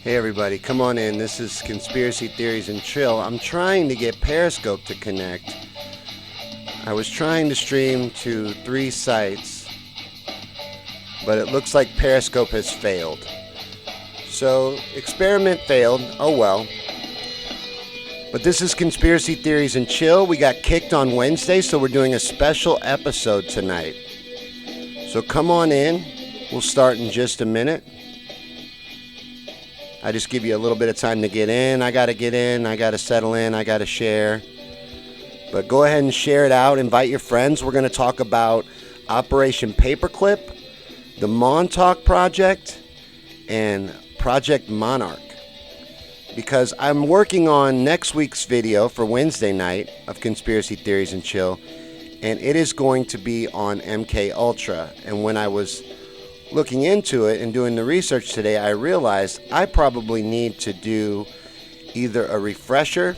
Hey everybody, come on in. This is Conspiracy Theories and Chill. I'm trying to get Periscope to connect. I was trying to stream to 3 sites, but it looks like Periscope has failed. So, experiment failed. Oh well. But this is Conspiracy Theories and Chill. We got kicked on Wednesday, so we're doing a special episode tonight. So come on in. We'll start in just a minute. I just give you a little bit of time to get in. I got to get in. I got to settle in. I got to share. But go ahead and share it out. Invite your friends. We're going to talk about Operation Paperclip, the Montauk Project, and Project Monarch. Because I'm working on next week's video for Wednesday night of Conspiracy Theories and Chill, and it is going to be on MK Ultra. And when I was looking into it and doing the research today, I realized I probably need to do either a refresher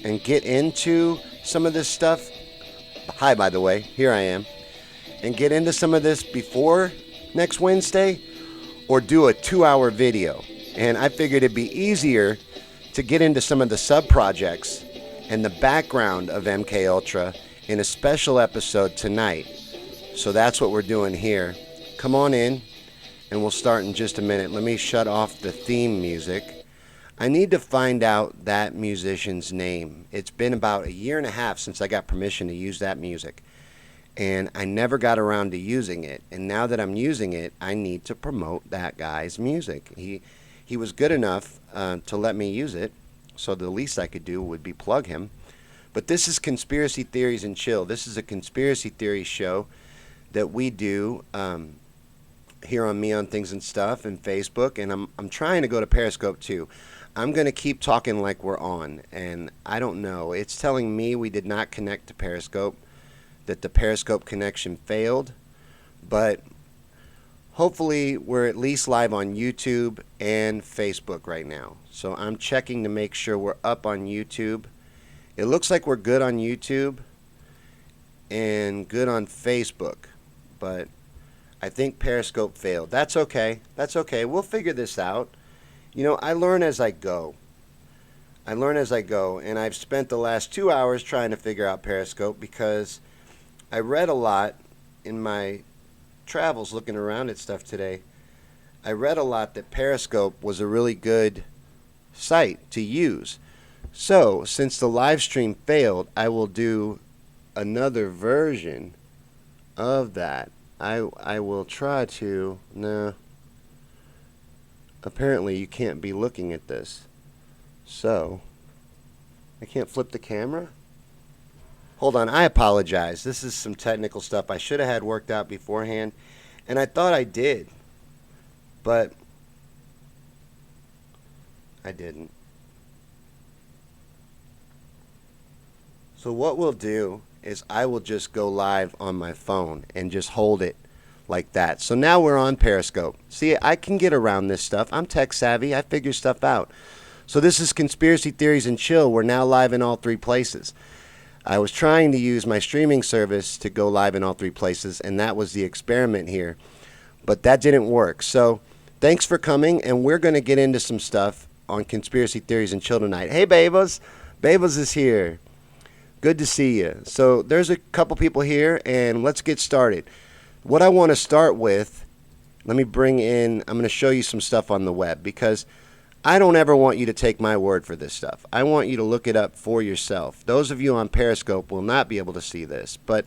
and get into some of this stuff. Hi, by the way, here I am. And get into some of this before next Wednesday, or do a 2-hour video. And I figured it'd be easier to get into some of the sub-projects and the background of MK Ultra in a special episode tonight. So that's what we're doing here. Come on in, and we'll start in just a minute. Let me shut off the theme music. I need to find out that musician's name. It's been about 1.5 years since I got permission to use that music, and I never got around to using it. And now that I'm using it, I need to promote that guy's music. He was good enough to let me use it, so the least I could do would be plug him. But this is Conspiracy Theories and Chill. This is a conspiracy theory show that we do here on Me on Things and Stuff and Facebook, and I'm trying to go to Periscope too. I'm going to keep talking like we're on, and I don't know. It's telling me we did not connect to Periscope, that the Periscope connection failed, but hopefully we're at least live on YouTube and Facebook right now. So I'm checking to make sure we're up on YouTube. It looks like we're good on YouTube and good on Facebook, but I think Periscope failed. That's okay. That's okay. We'll figure this out. You know, I learn as I go. I learn as I go, and I've spent the last 2 hours trying to figure out Periscope because I read a lot in my travels looking around at stuff today. I read a lot that Periscope was a really good site to use. So, since the live stream failed, I will do another version of that. I will try to. No. Apparently you can't be looking at this. So, I can't flip the camera? Hold on, I apologize. This is some technical stuff I should have had worked out beforehand, and I thought I did, but I didn't. So what we'll do is I will just go live on my phone and just hold it like that. So now we're on Periscope. See, I can get around this stuff. I'm tech savvy. I figure stuff out. So this is Conspiracy Theories and Chill. We're now live in all 3 places. I was trying to use my streaming service to go live in all 3 places, and that was the experiment here. But that didn't work. So thanks for coming, and we're going to get into some stuff on Conspiracy Theories and Chill tonight. Hey, Babas. Babas is here. Good to see you. So there's a couple people here, and let's get started. What I want to start with, let me bring in, I'm going to show you some stuff on the web, because I don't ever want you to take my word for this stuff. I want you to look it up for yourself. Those of you on Periscope will not be able to see this, but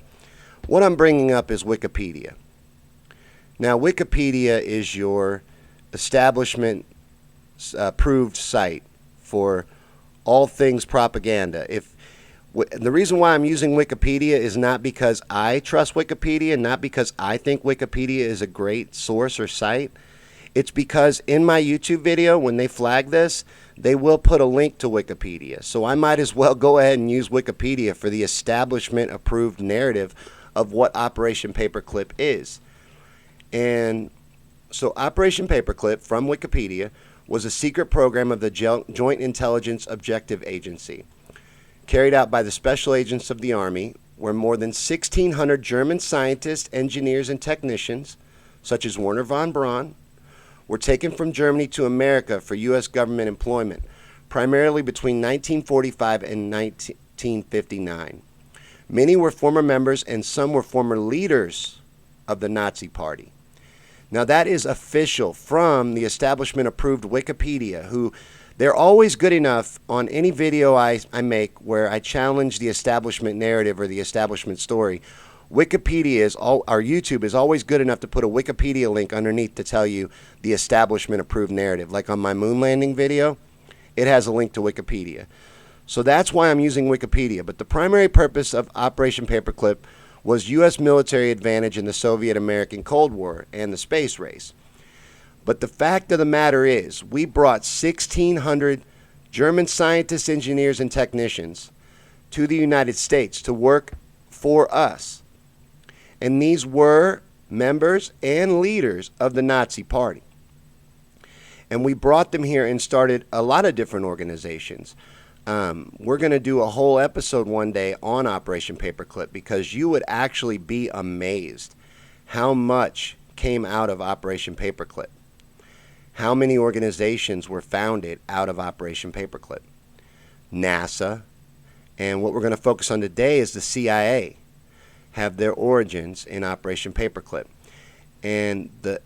what I'm bringing up is Wikipedia. Now, Wikipedia is your establishment approved site for all things propaganda. The reason why I'm using Wikipedia is not because I trust Wikipedia, not because I think Wikipedia is a great source or site. It's because in my YouTube video, when they flag this, they will put a link to Wikipedia. So I might as well go ahead and use Wikipedia for the establishment approved narrative of what Operation Paperclip is. And so Operation Paperclip from Wikipedia was a secret program of the Joint Intelligence Objective Agency, carried out by the special agents of the Army, where more than 1,600 German scientists, engineers, and technicians, such as Werner von Braun, were taken from Germany to America for U.S. government employment, primarily between 1945 and 1959. Many were former members and some were former leaders of the Nazi Party. Now that is official from the establishment-approved Wikipedia, who they're always good enough on any video I make where I challenge the establishment narrative or the establishment story. Wikipedia is our YouTube is always good enough to put a Wikipedia link underneath to tell you the establishment-approved narrative. Like on my moon landing video, it has a link to Wikipedia. So that's why I'm using Wikipedia. But the primary purpose of Operation Paperclip was U.S. military advantage in the Soviet-American Cold War and the space race. But the fact of the matter is, we brought 1,600 German scientists, engineers, and technicians to the United States to work for us. And these were members and leaders of the Nazi Party. And we brought them here and started a lot of different organizations. We're going to do a whole episode one day on Operation Paperclip because you would actually be amazed how much came out of Operation Paperclip. How many organizations were founded out of Operation Paperclip? NASA, and what we're going to focus on today is the CIA have their origins in Operation Paperclip. And the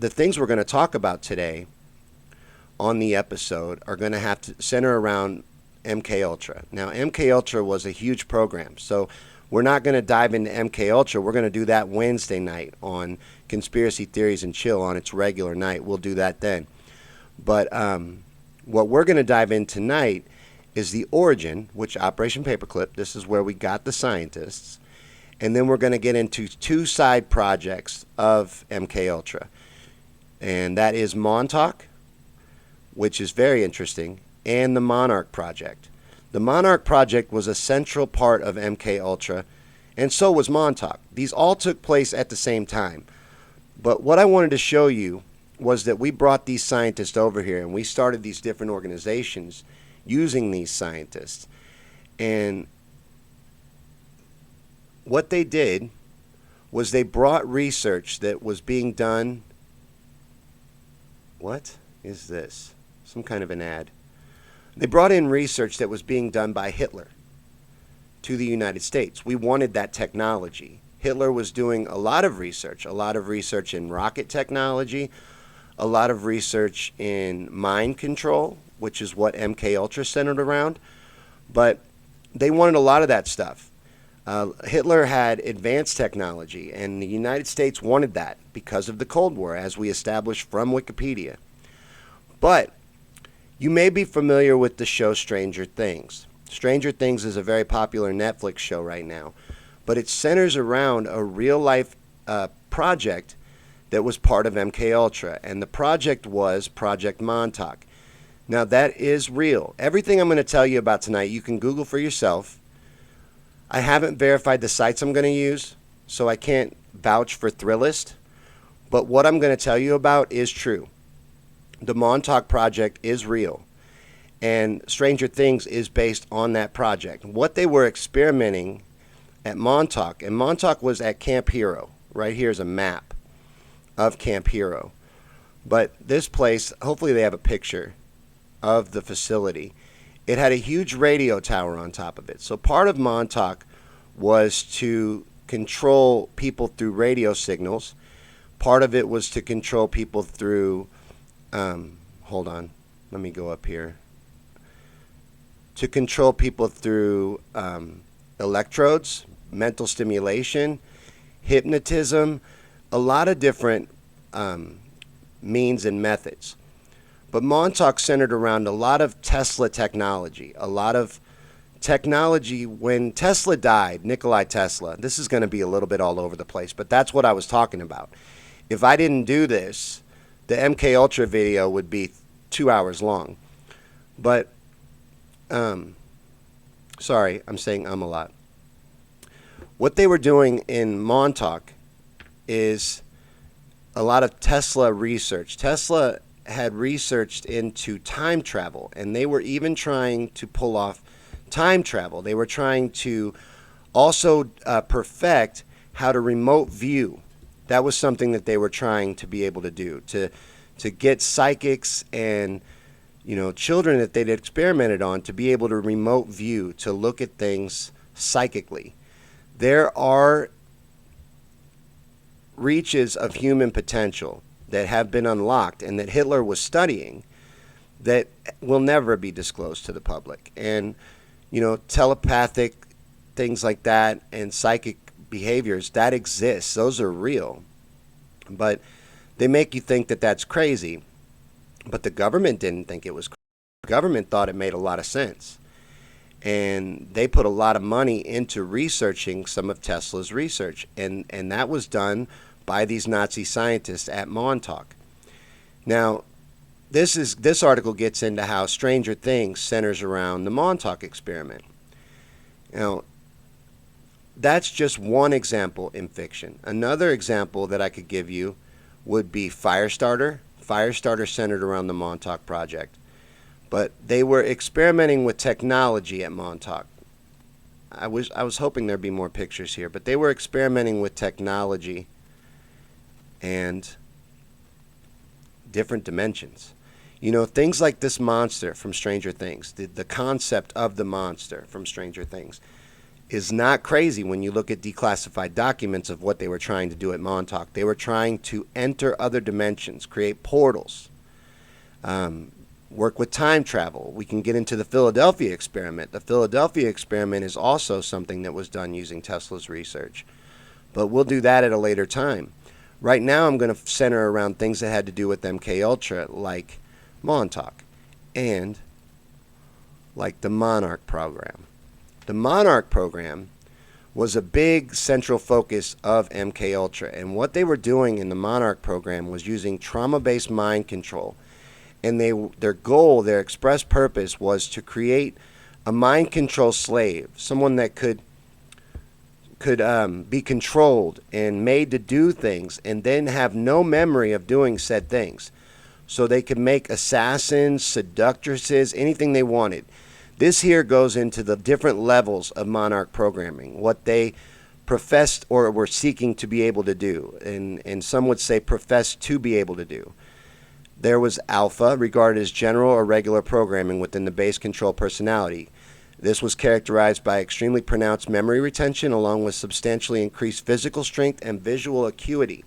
things we're going to talk about today on the episode are going to have to center around MK Ultra. Now, MK Ultra was a huge program, so we're not going to dive into MK Ultra. We're going to do that Wednesday night on Conspiracy Theories and Chill on its regular night. We'll do that then. But what we're going to dive in tonight is the origin, which Operation Paperclip, this is where we got the scientists, and then we're going to get into two side projects of MK Ultra, and that is Montauk, which is very interesting, and the Monarch Project. The Monarch Project was a central part of MK Ultra, and so was Montauk. These all took place at the same time. But what I wanted to show you was that we brought these scientists over here, and we started these different organizations using these scientists. And what they did was they brought research that was being done. What is this? Some kind of an ad. They brought in research that was being done by Hitler to the United States. We wanted that technology. Hitler was doing a lot of research in rocket technology, a lot of research in mind control, which is what MK Ultra centered around. But they wanted a lot of that stuff. Hitler had advanced technology, and the United States wanted that because of the Cold War, as we established from Wikipedia. But you may be familiar with the show Stranger Things. Stranger Things is a very popular Netflix show right now, but it centers around a real-life project that was part of MK Ultra, and the project was Project Montauk. Now, that is real. Everything I'm going to tell you about tonight, you can Google for yourself. I haven't verified the sites I'm going to use, so I can't vouch for Thrillist, but what I'm going to tell you about is true. The Montauk Project is real, and Stranger Things is based on that project. What they were experimenting at Montauk, and Montauk was at Camp Hero. Right here is a map of Camp Hero. But this place, hopefully they have a picture of the facility. It had a huge radio tower on top of it. So part of Montauk was to control people through radio signals. Part of it was to control people through hold on, let me go up here. To control people through electrodes, mental stimulation, hypnotism, a lot of different means and methods. But Montauk centered around a lot of Tesla technology, a lot of technology. When Tesla died, Nikola Tesla, this is going to be a little bit all over the place, but that's what I was talking about. If I didn't do this, the MK Ultra video would be 2 hours long. But, sorry, I'm saying a lot. What they were doing in Montauk is a lot of Tesla research. Tesla had researched into time travel, and they were even trying to pull off time travel. They were trying to also perfect how to remote view. That was something that they were trying to be able to do, to get psychics and children that they'd experimented on to be able to remote view, to look at things psychically. There are reaches of human potential that have been unlocked and that Hitler was studying that will never be disclosed to the public. And, telepathic things like that and psychic behaviors, that exists. Those are real. But they make you think that that's crazy. But the government didn't think it was crazy. The government thought it made a lot of sense. And they put a lot of money into researching some of Tesla's research. And that was done by these Nazi scientists at Montauk. Now, this article gets into how Stranger Things centers around the Montauk experiment. Now, that's just one example in fiction. Another example that I could give you would be Firestarter. Firestarter centered around the Montauk Project. But they were experimenting with technology at Montauk. I was hoping there'd be more pictures here, but they were experimenting with technology and different dimensions. Things like this monster from Stranger Things, the concept of the monster from Stranger Things, is not crazy when you look at declassified documents of what they were trying to do at Montauk. They were trying to enter other dimensions, create portals, work with time travel. We can get into the Philadelphia experiment. The Philadelphia experiment is also something that was done using Tesla's research. But we'll do that at a later time. Right now I'm going to center around things that had to do with MKUltra, like Montauk and like the Monarch Program. The Monarch Program was a big central focus of MKUltra, and what they were doing in the Monarch Program was using trauma-based mind control. And their goal, their express purpose, was to create a mind control slave, someone that could be controlled and made to do things and then have no memory of doing said things. So they could make assassins, seductresses, anything they wanted. This here goes into the different levels of Monarch programming, what they professed or were seeking to be able to do, and some would say professed to be able to do. There was Alpha, regarded as general or regular programming within the base control personality. This was characterized by extremely pronounced memory retention along with substantially increased physical strength and visual acuity.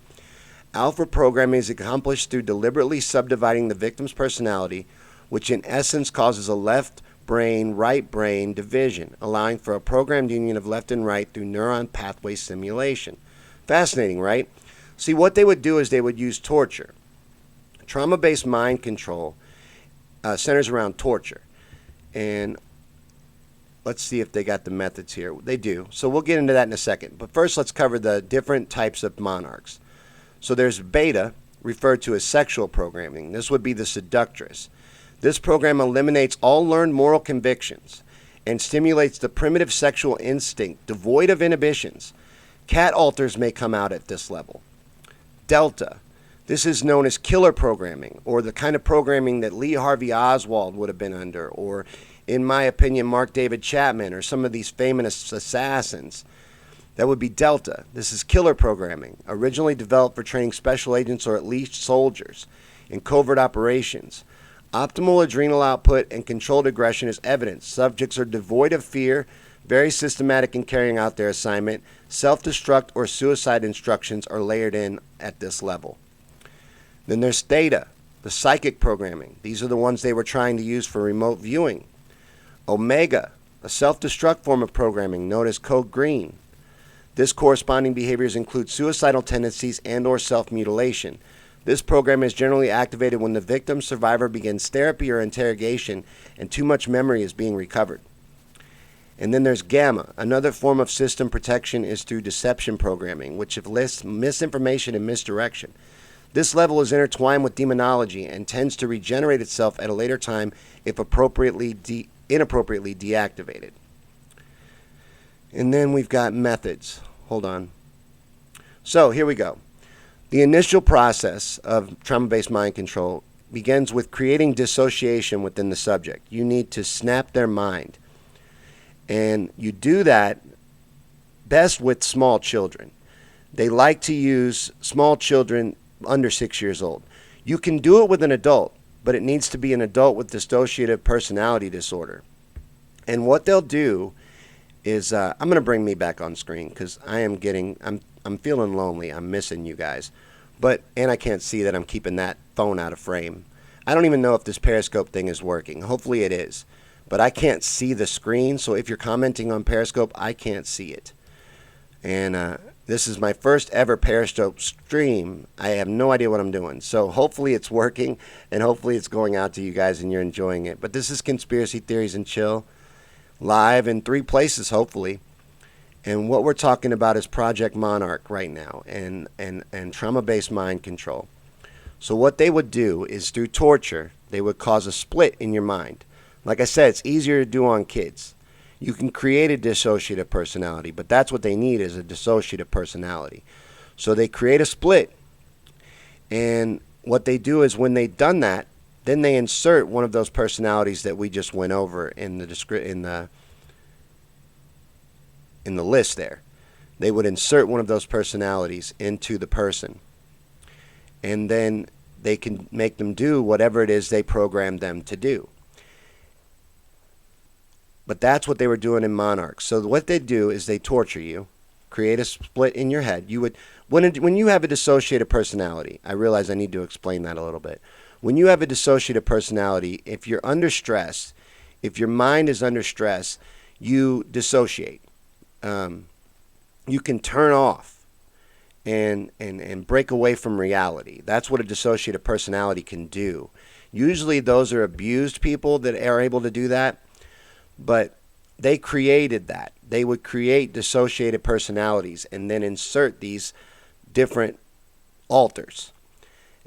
Alpha programming is accomplished through deliberately subdividing the victim's personality, which in essence causes a left brain, right brain division, allowing for a programmed union of left and right through neuron pathway simulation. Fascinating, right? See, what they would do is they would use torture. Trauma-based mind control centers around torture. And let's see if they got the methods here. They do. So we'll get into that in a second. But first, let's cover the different types of monarchs. So there's beta, referred to as sexual programming. This would be the seductress. This program eliminates all learned moral convictions and stimulates the primitive sexual instinct, devoid of inhibitions. Cat alters may come out at this level. Delta. This is known as killer programming, or the kind of programming that Lee Harvey Oswald would have been under, or, in my opinion, Mark David Chapman, or some of these famous assassins. That would be Delta. This is killer programming, originally developed for training special agents or at least soldiers in covert operations. Optimal adrenal output and controlled aggression is evident. Subjects are devoid of fear, very systematic in carrying out their assignment. Self-destruct or suicide instructions are layered in at this level. Then there's Theta, the psychic programming. These are the ones they were trying to use for remote viewing. Omega, a self-destruct form of programming known as Code Green. This corresponding behaviors include suicidal tendencies and or self-mutilation. This program is generally activated when the victim survivor begins therapy or interrogation and too much memory is being recovered. And then there's Gamma. Another form of system protection is through deception programming, which lists misinformation and misdirection. This level is intertwined with demonology and tends to regenerate itself at a later time if inappropriately deactivated. And then we've got methods. Hold on. So here we go. The initial process of trauma-based mind control begins with creating dissociation within the subject. You need to snap their mind. And you do that best with small children. They like to use small children under 6 years old. You can do it with an adult, but it needs to be an adult with dissociative personality disorder. And what they'll do is, I'm going to bring me back on screen because I'm feeling lonely. I'm missing you guys. And I can't see that I'm keeping that phone out of frame. I don't even know if this Periscope thing is working. Hopefully it is. But I can't see the screen, so if you're commenting on Periscope, I can't see it. And this is my first ever Periscope stream. I have no idea what I'm doing. So hopefully it's working, and hopefully it's going out to you guys and you're enjoying it. But this is Conspiracy Theories and Chill, live in 3 places, hopefully. And what we're talking about is Project Monarch right now, and trauma-based mind control. So what they would do is, through torture, they would cause a split in your mind. Like I said, it's easier to do on kids. You can create a dissociative personality, but that's what they need, is a dissociative personality. So they create a split, and what they do is, when they've done that, then they insert one of those personalities that we just went over in the list there. They would insert one of those personalities into the person, and then they can make them do whatever it is they programmed them to do. But that's what they were doing in Monarchs. So what they do is they torture you, create a split in your head. You would, when you have a dissociative personality, I realize I need to explain that a little bit. When you have a dissociative personality, if you're under stress, if your mind is under stress, you dissociate. You can turn off and break away from reality. That's what a dissociative personality can do. Usually those are abused people that are able to do that. But they created that. They would create dissociated personalities and then insert these different alters.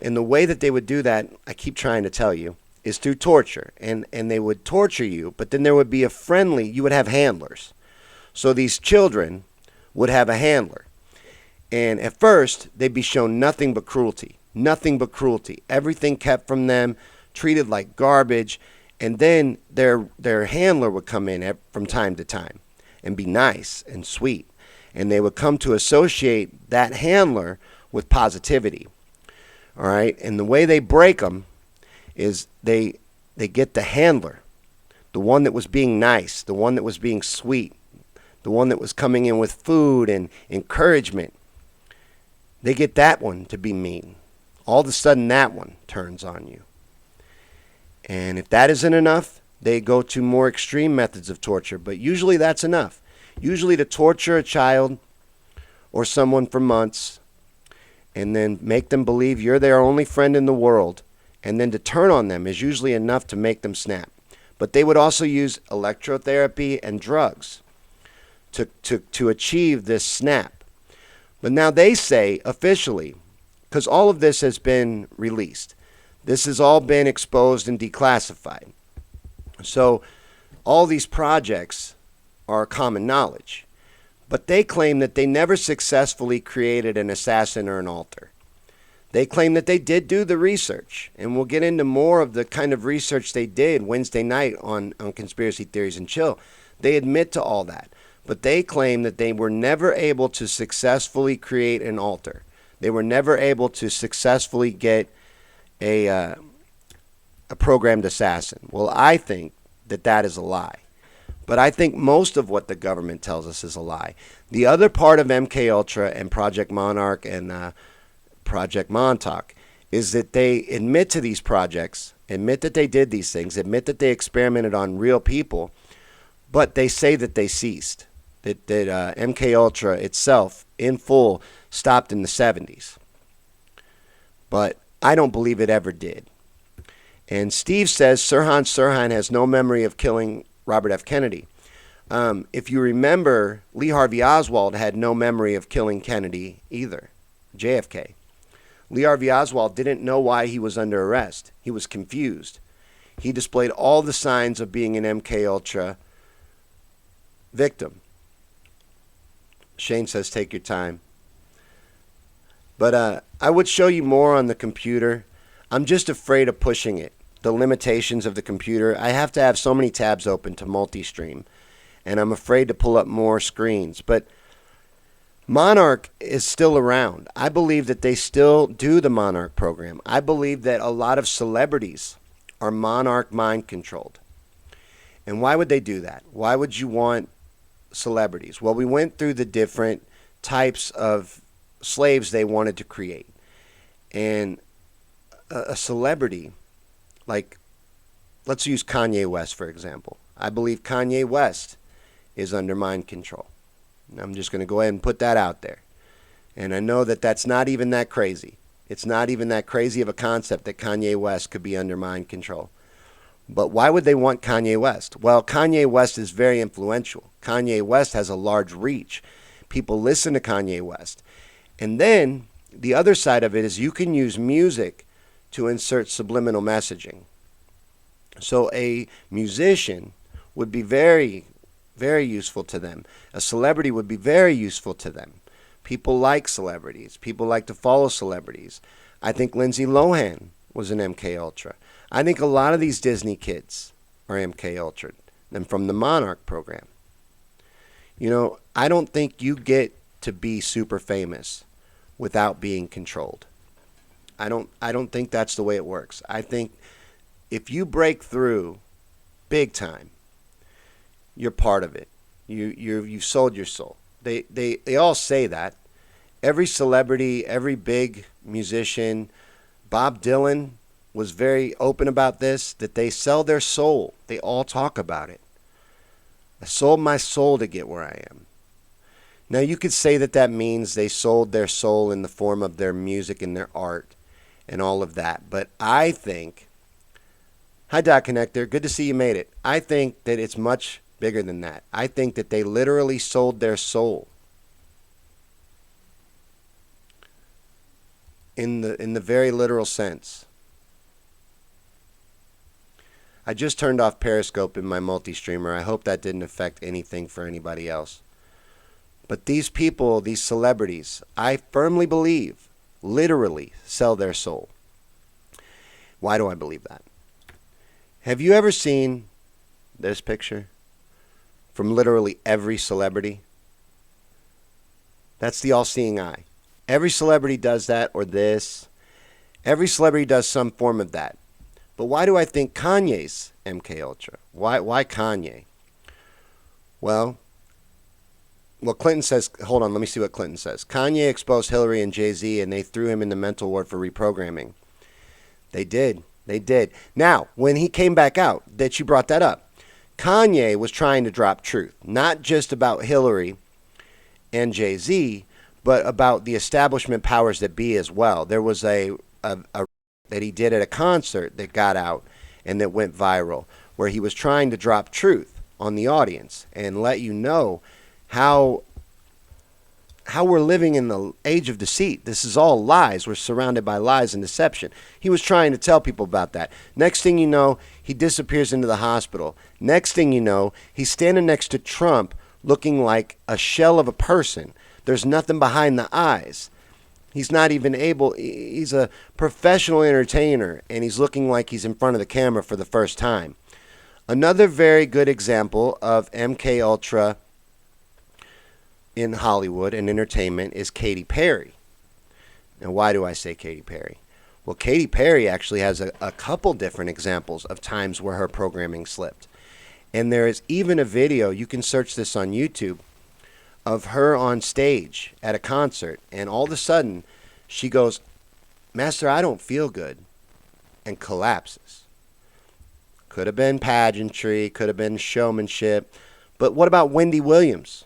And the way that they would do that, I keep trying to tell you, is through torture. And they would torture you, but then there would be you would have handlers. So these children would have a handler. And at first, they'd be shown nothing but cruelty. Nothing but cruelty. Everything kept from them, treated like garbage. And then their handler would come in from time to time and be nice and sweet. And they would come to associate that handler with positivity. All right? And the way they break them is they get the handler, the one that was being nice, the one that was being sweet, the one that was coming in with food and encouragement. They get that one to be mean. All of a sudden, that one turns on you. And if that isn't enough, they go to more extreme methods of torture. But usually that's enough. Usually to torture a child or someone for months and then make them believe you're their only friend in the world, and then to turn on them is usually enough to make them snap. But they would also use electrotherapy and drugs to achieve this snap. But now they say officially, because all of this has been released, this has all been exposed and declassified. So all these projects are common knowledge. But they claim that they never successfully created an assassin or an alter. They claim that they did do the research. And we'll get into more of the kind of research they did Wednesday night on Conspiracy Theories and Chill. They admit to all that. But they claim that they were never able to successfully create an alter. They were never able to successfully get a programmed assassin. Well, I think that is a lie. But I think most of what the government tells us is a lie. The other part of MKUltra and Project Monarch and Project Montauk is that they admit to these projects, admit that they did these things, admit that they experimented on real people, but they say that they ceased. That MKUltra itself, in full, stopped in the 70s. But I don't believe it ever did. And Steve says Sirhan has no memory of killing Robert F. Kennedy. If you remember, Lee Harvey Oswald had no memory of killing Kennedy either, JFK. Lee Harvey Oswald didn't know why he was under arrest. He was confused. He displayed all the signs of being an MKUltra victim. Shane says, take your time. But I would show you more on the computer. I'm just afraid of pushing it. The limitations of the computer. I have to have so many tabs open to multi-stream. And I'm afraid to pull up more screens. But Monarch is still around. I believe that they still do the Monarch program. I believe that a lot of celebrities are Monarch mind controlled. And why would they do that? Why would you want celebrities? Well, we went through the different types of slaves they wanted to create. And a celebrity, like, let's use Kanye West, for example. I believe Kanye West is under mind control. I'm just going to go ahead and put that out there. And I know that that's not even that crazy. It's not even that crazy of a concept that Kanye West could be under mind control. But why would they want Kanye West? Well, Kanye West is very influential. Kanye West has a large reach. People listen to Kanye West. And then the other side of it is you can use music to insert subliminal messaging. So a musician would be very, very useful to them. A celebrity would be very useful to them. People like celebrities. People like to follow celebrities. I think Lindsay Lohan was an MK Ultra. I think a lot of these Disney kids are MK Ultra and from the Monarch program. You know, I don't think you get to be super famous without being controlled. I don't think that's the way it works. I think if you break through big time, you're part of it. You've sold your soul. They all say that. Every celebrity, every big musician, Bob Dylan was very open about this, that they sell their soul. They all talk about it. I sold my soul to get where I am. Now, you could say that that means they sold their soul in the form of their music and their art and all of that. But I think, hi, Dot Connector, good to see you made it. I think that it's much bigger than that. I think that they literally sold their soul in the very literal sense. I just turned off Periscope in my multi-streamer. I hope that didn't affect anything for anybody else. But these people, these celebrities, I firmly believe, literally sell their soul. Why do I believe that? Have you ever seen this picture from literally every celebrity? That's the all-seeing eye. Every celebrity does that, or this. Every celebrity does some form of that. But why do I think Kanye's MK Ultra? Why Kanye? Well, Clinton says, hold on, let me see what Clinton says. Kanye exposed Hillary and Jay-Z, and they threw him in the mental ward for reprogramming. They did. They did. Now, when he came back out, that you brought that up, Kanye was trying to drop truth, not just about Hillary and Jay-Z, but about the establishment powers that be as well. There was a that he did at a concert that got out and that went viral, where he was trying to drop truth on the audience and let you know how we're living in the age of deceit. This is all lies. We're surrounded by lies and deception. He was trying to tell people about that. Next thing you know, he disappears into the hospital. Next thing you know, he's standing next to Trump looking like a shell of a person. There's nothing behind the eyes. He's not even able, he's a professional entertainer, and he's looking like he's in front of the camera for the first time. Another very good example of MK Ultra in Hollywood and entertainment is Katy Perry. Now, why do I say Katy Perry? Well, Katy Perry actually has a couple different examples of times where her programming slipped. And there is even a video, you can search this on YouTube, of her on stage at a concert, and all of a sudden she goes, "Master, I don't feel good," and collapses. Could have been pageantry, could have been showmanship. But what about Wendy Williams?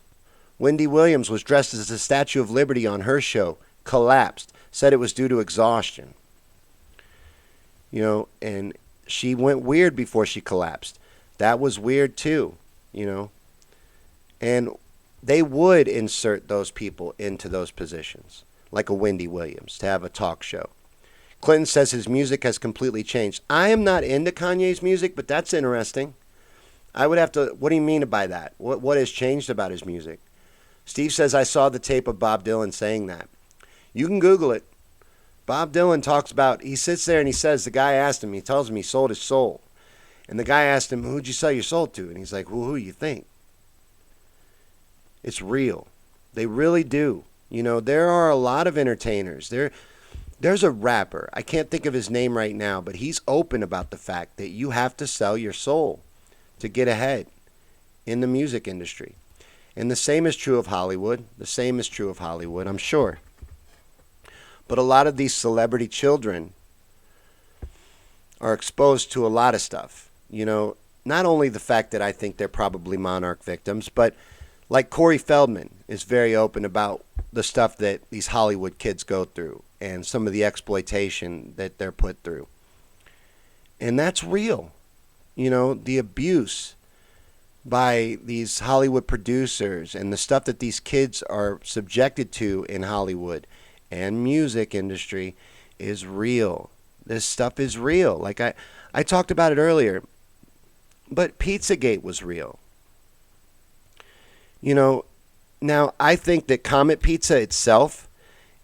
Wendy Williams was dressed as the Statue of Liberty on her show, collapsed, said it was due to exhaustion. You know, and she went weird before she collapsed. That was weird too, you know. And they would insert those people into those positions, like a Wendy Williams, to have a talk show. Clinton says his music has completely changed. I am not into Kanye's music, but that's interesting. I would have to, what do you mean by that? What has changed about his music? Steve says, I saw the tape of Bob Dylan saying that. You can Google it. Bob Dylan talks about, he sits there and he says, the guy asked him, he tells him he sold his soul. And the guy asked him, who'd you sell your soul to? And he's like, well, who do you think? It's real. They really do. You know, there are a lot of entertainers. There's a rapper. I can't think of his name right now, but he's open about the fact that you have to sell your soul to get ahead in the music industry. And the same is true of Hollywood. The same is true of Hollywood, I'm sure. But a lot of these celebrity children are exposed to a lot of stuff. You know, not only the fact that I think they're probably Monarch victims, but like Corey Feldman is very open about the stuff that these Hollywood kids go through and some of the exploitation that they're put through. And that's real. You know, the abuse by these Hollywood producers and the stuff that these kids are subjected to in Hollywood and music industry is real. This stuff is real. Like I talked about it earlier, but Pizzagate was real. You know, now I think that Comet Pizza itself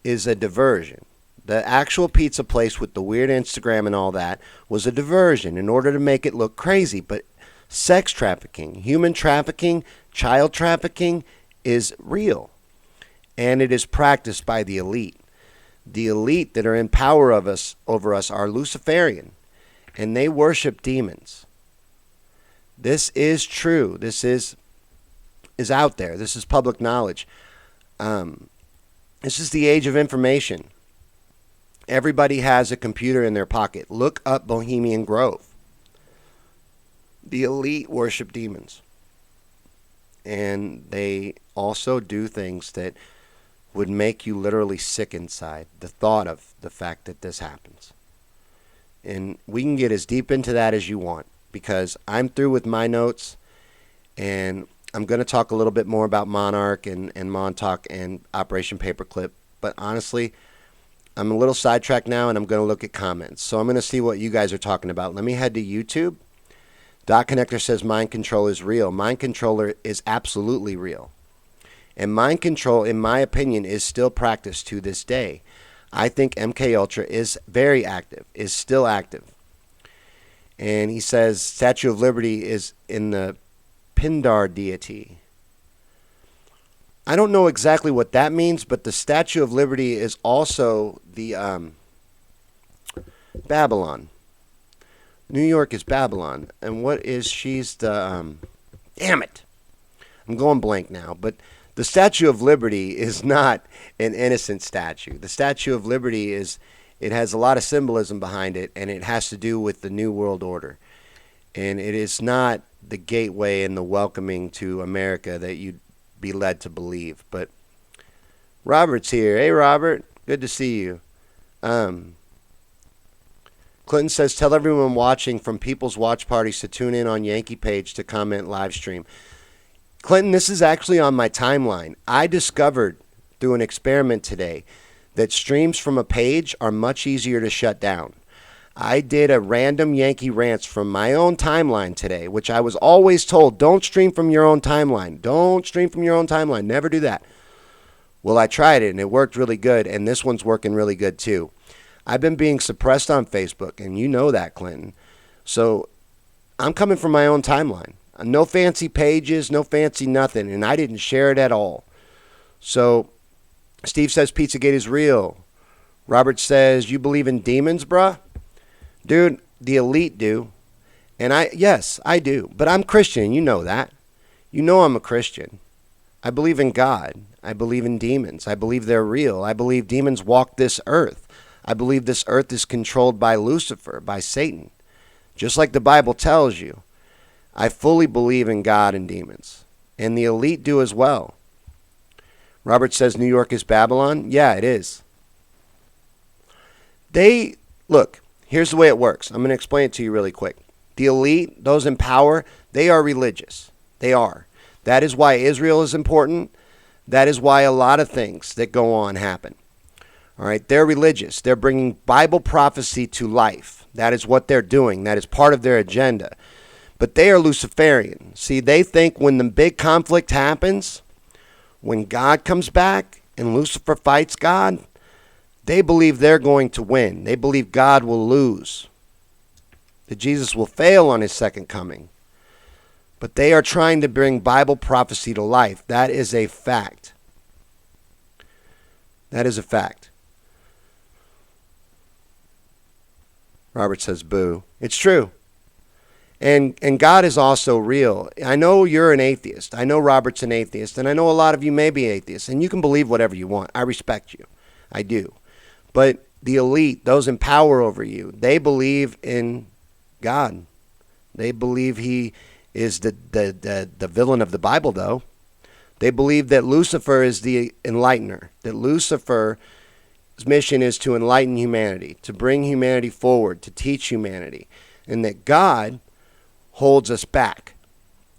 is a diversion. The actual pizza place with the weird Instagram and all that was a diversion in order to make it look crazy. But sex trafficking, human trafficking, child trafficking is real. And it is practiced by the elite. The elite that are in power of us over us are Luciferian. And they worship demons. This is true. This is out there. This is public knowledge. This is the age of information. Everybody has a computer in their pocket. Look up Bohemian Grove. The elite worship demons. And they also do things that would make you literally sick inside. The thought of the fact that this happens. And we can get as deep into that as you want, because I'm through with my notes, and I'm going to talk a little bit more about Monarch and Montauk and Operation Paperclip. But honestly, I'm a little sidetracked now, and I'm going to look at comments. So I'm going to see what you guys are talking about. Let me head to YouTube. Dot Connector says mind control is real. Mind control is absolutely real. And mind control, in my opinion, is still practiced to this day. I think MK Ultra is very active, is still active. And he says Statue of Liberty is in the Pindar deity. I don't know exactly what that means, but the Statue of Liberty is also the Babylon. New York is Babylon. And what is she's the... damn it. I'm going blank now. But the Statue of Liberty is not an innocent statue. The Statue of Liberty it has a lot of symbolism behind it, and it has to do with the New World Order. And it is not the gateway and the welcoming to America that you'd be led to believe. But Robert's here. Hey, Robert. Good to see you. Clinton says, tell everyone watching from People's Watch Parties to tune in on Yankee Page to comment live stream. Clinton, this is actually on my timeline. I discovered through an experiment today that streams from a page are much easier to shut down. I did a random Yankee rants from my own timeline today, which I was always told, don't stream from your own timeline. Don't stream from your own timeline. Never do that. Well, I tried it, and it worked really good, and this one's working really good too. I've been being suppressed on Facebook, and you know that, Clinton. So I'm coming from my own timeline. No fancy pages, no fancy nothing, and I didn't share it at all. So Steve says Pizzagate is real. Robert says, you believe in demons, bruh? Dude, the elite do. And yes, I do. But I'm Christian, you know that. You know I'm a Christian. I believe in God. I believe in demons. I believe they're real. I believe demons walk this earth. I believe this earth is controlled by Lucifer, by Satan. Just like the Bible tells you. I fully believe in God and demons. And the elite do as well. Robert says New York is Babylon. Yeah, it is. Look, here's the way it works. I'm going to explain it to you really quick. The elite, those in power, they are religious. They are. That is why Israel is important. That is why a lot of things that go on happen. All right, they're religious. They're bringing Bible prophecy to life. That is what they're doing. That is part of their agenda. But they are Luciferian. See, they think when the big conflict happens, when God comes back and Lucifer fights God, they believe they're going to win. They believe God will lose. That Jesus will fail on his second coming. But they are trying to bring Bible prophecy to life. That is a fact. That is a fact. Robert says, boo. It's true. And God is also real. I know you're an atheist. I know Robert's an atheist. And I know a lot of you may be atheists. And you can believe whatever you want. I respect you. I do. But the elite, those in power over you, they believe in God. They believe he is the villain of the Bible, though. They believe that Lucifer is the enlightener, that Lucifer's mission is to enlighten humanity, to bring humanity forward, to teach humanity, and that God holds us back.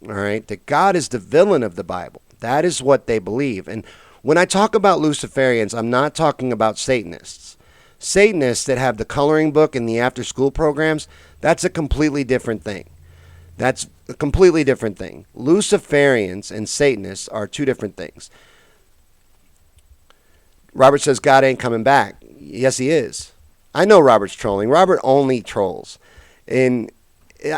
All right? That God is the villain of the Bible. That is what they believe. And when I talk about Luciferians, I'm not talking about Satanists. Satanists that have the coloring book and the after-school programs, that's a completely different thing. That's a completely different thing. Luciferians and Satanists are two different things. Robert says God ain't coming back. Yes, he is. I know Robert's trolling. Robert only trolls. And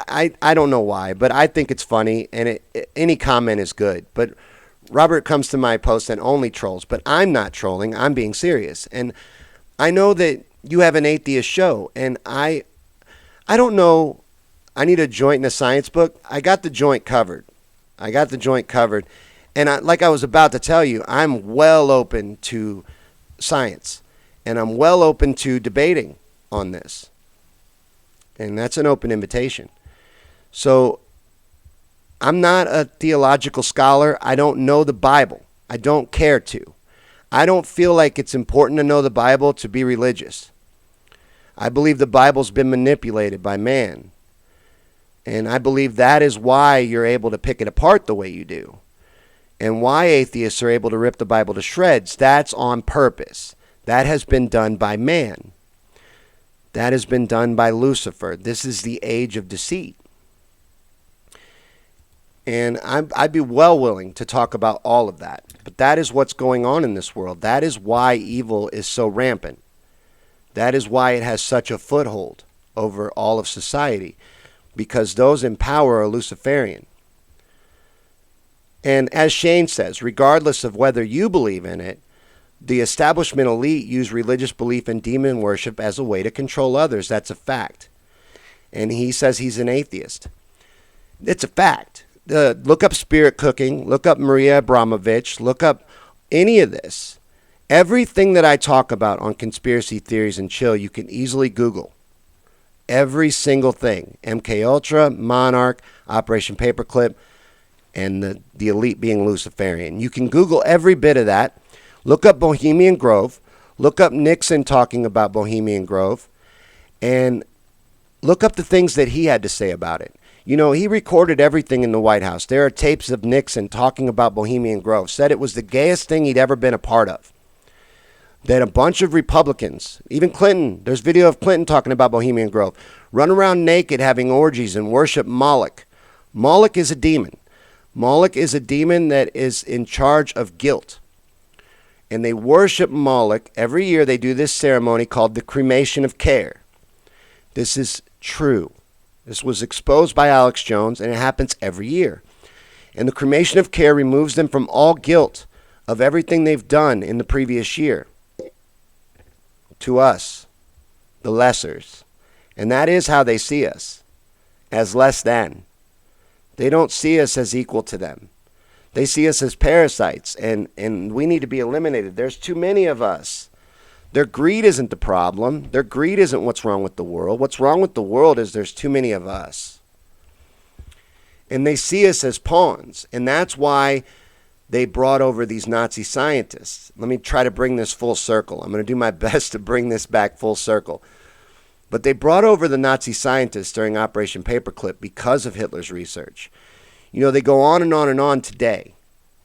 I don't know why, but I think it's funny, and any comment is good. But Robert comes to my post and only trolls. But I'm not trolling. I'm being serious. And I know that you have an atheist show, and I don't know. I need a joint and a science book. I got the joint covered. And like I was about to tell you, I'm well open to science. And I'm well open to debating on this. And that's an open invitation. So I'm not a theological scholar. I don't know the Bible. I don't care to. I don't feel like it's important to know the Bible to be religious. I believe the Bible's been manipulated by man. And I believe that is why you're able to pick it apart the way you do. And why atheists are able to rip the Bible to shreds. That's on purpose. That has been done by man. That has been done by Lucifer. This is the age of deceit. And I'd be well willing to talk about all of that. But that is what's going on in this world. That is why evil is so rampant. That is why it has such a foothold over all of society. Because those in power are Luciferian. And as Shane says, regardless of whether you believe in it, the establishment elite use religious belief and demon worship as a way to control others. That's a fact. And he says he's an atheist. It's a fact. Look up Spirit Cooking. Look up Maria Abramovich. Look up any of this. Everything that I talk about on conspiracy theories and chill, you can easily Google. Every single thing. MKUltra, Monarch, Operation Paperclip, and the elite being Luciferian. You can Google every bit of that. Look up Bohemian Grove. Look up Nixon talking about Bohemian Grove. And look up the things that he had to say about it. You know, he recorded everything in the White House. There are tapes of Nixon talking about Bohemian Grove. Said it was the gayest thing he'd ever been a part of. That a bunch of Republicans, even Clinton, there's video of Clinton talking about Bohemian Grove, run around naked having orgies and worship Moloch. Moloch is a demon. Moloch is a demon that is in charge of guilt. And they worship Moloch. Every year they do this ceremony called the cremation of care. This is true. This was exposed by Alex Jones, and it happens every year. And the cremation of care removes them from all guilt of everything they've done in the previous year. To us, the lessers. And that is how they see us, as less than. They don't see us as equal to them. They see us as parasites, and we need to be eliminated. There's too many of us. Their greed isn't the problem. Their greed isn't what's wrong with the world. What's wrong with the world is there's too many of us. And they see us as pawns, and that's why they brought over these Nazi scientists. Let me try to bring this full circle. I'm going to do my best to bring this back full circle. But they brought over the Nazi scientists during Operation Paperclip because of Hitler's research. You know, they go on and on and on today,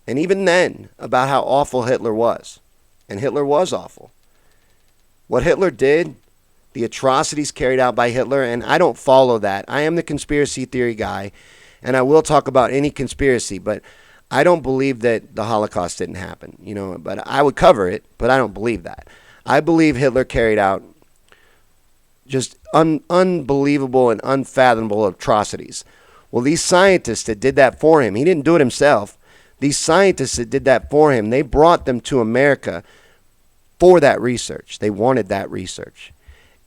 and even then, about how awful Hitler was. And Hitler was awful. What Hitler did, the atrocities carried out by Hitler, and I don't follow that. I am the conspiracy theory guy, and I will talk about any conspiracy, but I don't believe that the Holocaust didn't happen, you know, but I would cover it, but I don't believe that. I believe Hitler carried out just unbelievable and unfathomable atrocities. Well, these scientists that did that for him, he didn't do it himself. These scientists that did that for him, they brought them to America for that research. They wanted that research.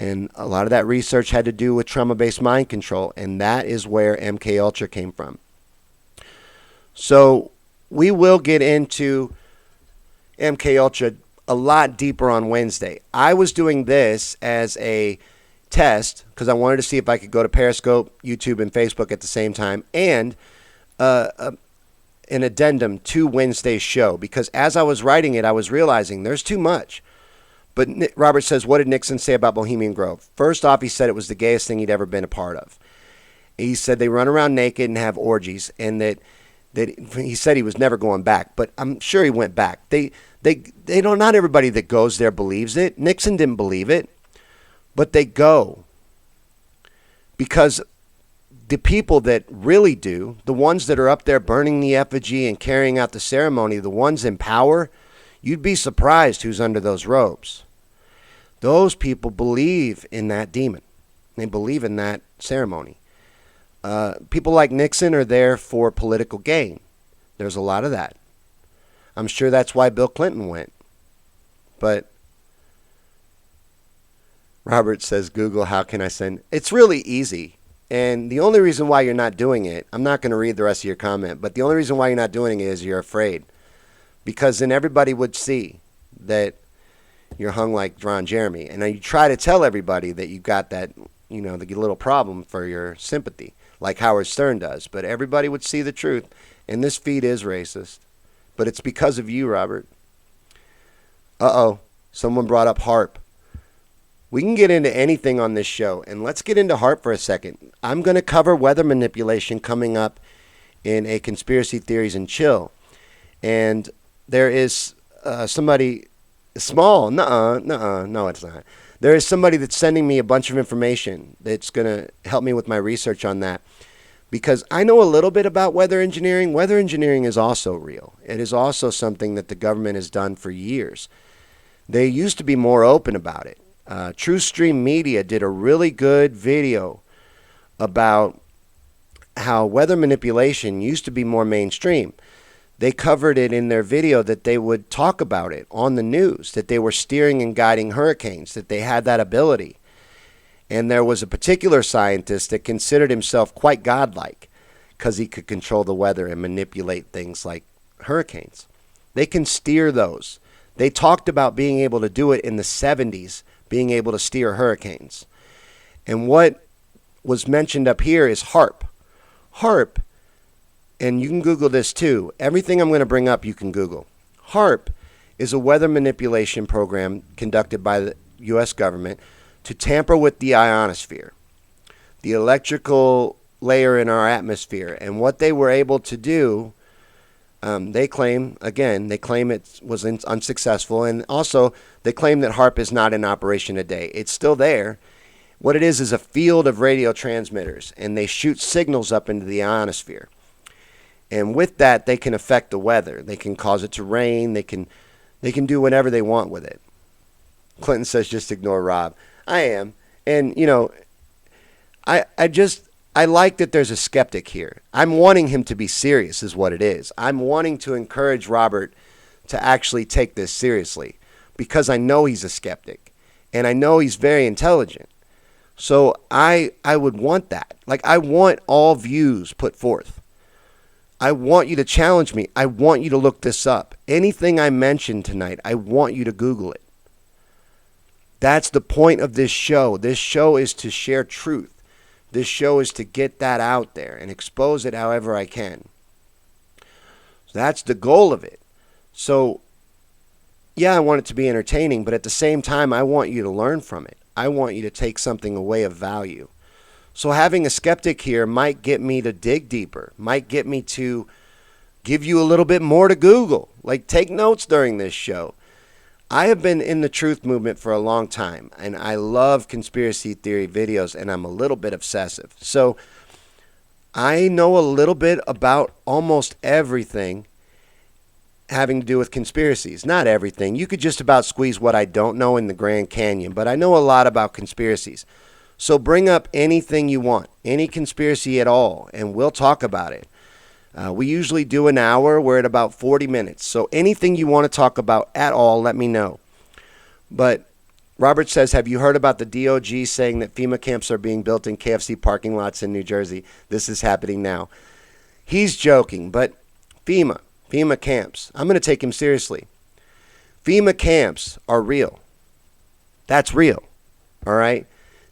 And a lot of that research had to do with trauma-based mind control, and that is where MK Ultra came from. So we will get into MK Ultra a lot deeper on Wednesday. I was doing this as a test because I wanted to see if I could go to Periscope, YouTube, and Facebook at the same time, and an addendum to Wednesday's show, because as I was writing it, I was realizing there's too much. But Robert says, what did Nixon say about Bohemian Grove? First off, he said it was the gayest thing he'd ever been a part of. He said they run around naked and have orgies, and that he said he was never going back. But I'm sure he went back. They don't. Not everybody that goes there believes it. Nixon didn't believe it, but they go because the people that really do, the ones that are up there burning the effigy and carrying out the ceremony, the ones in power, you'd be surprised who's under those robes. Those people believe in that demon. They believe in that ceremony. People like Nixon are there for political gain. There's a lot of that. I'm sure that's why Bill Clinton went. But Robert says, Google, how can I send? It's really easy. And the only reason why you're not doing it, I'm not going to read the rest of your comment, but the only reason why you're not doing it is you're afraid. Because then everybody would see that you're hung like Ron Jeremy. And then you try to tell everybody that you got that, the little problem for your sympathy, like Howard Stern does. But everybody would see the truth. And this feed is racist. But it's because of you, Robert. Uh-oh. Someone brought up HARP. We can get into anything on this show. And let's get into HARP for a second. I'm going to cover weather manipulation coming up in a Conspiracy Theories and Chill. And there is somebody small. No, it's not. There is somebody that's sending me a bunch of information that's going to help me with my research on that. Because I know a little bit about weather engineering. Weather engineering is also real. It is also something that the government has done for years. They used to be more open about it. True Stream Media did a really good video about how weather manipulation used to be more mainstream. They covered it in their video that they would talk about it on the news, that they were steering and guiding hurricanes, that they had that ability. And there was a particular scientist that considered himself quite godlike because he could control the weather and manipulate things like hurricanes. They can steer those. They talked about being able to do it in the 70s, being able to steer hurricanes. And what was mentioned up here is HARP. HARP, and you can Google this too. Everything I'm going to bring up you can Google. HARP is a weather manipulation program conducted by the U.S. government to tamper with the ionosphere, the electrical layer in our atmosphere. And what they were able to do, they claim it was unsuccessful. And also, they claim that HARP is not in operation today. It's still there. What it is a field of radio transmitters, and they shoot signals up into the ionosphere. And with that, they can affect the weather. They can cause it to rain. They can do whatever they want with it. Clinton says, just ignore Rob. I am. And, I like that there's a skeptic here. I'm wanting him to be serious is what it is. I'm wanting to encourage Robert to actually take this seriously because I know he's a skeptic and I know he's very intelligent. So I would want that. Like, I want all views put forth. I want you to challenge me. I want you to look this up. Anything I mentioned tonight, I want you to Google it. That's the point of this show. This show is to share truth. This show is to get that out there and expose it however I can. So that's the goal of it. So, yeah, I want it to be entertaining, but at the same time, I want you to learn from it. I want you to take something away of value. So having a skeptic here might get me to dig deeper, might get me to give you a little bit more to Google. Like, take notes during this show. I have been in the truth movement for a long time, and I love conspiracy theory videos, and I'm a little bit obsessive. So I know a little bit about almost everything having to do with conspiracies. Not everything. You could just about squeeze what I don't know in the Grand Canyon, but I know a lot about conspiracies. So bring up anything you want, any conspiracy at all, and we'll talk about it. We usually do an hour. We're at about 40 minutes. So anything you want to talk about at all, let me know. But Robert says, have you heard about the DOG saying that FEMA camps are being built in KFC parking lots in New Jersey? This is happening now. He's joking, but FEMA camps, I'm going to take him seriously. FEMA camps are real. That's real. All right?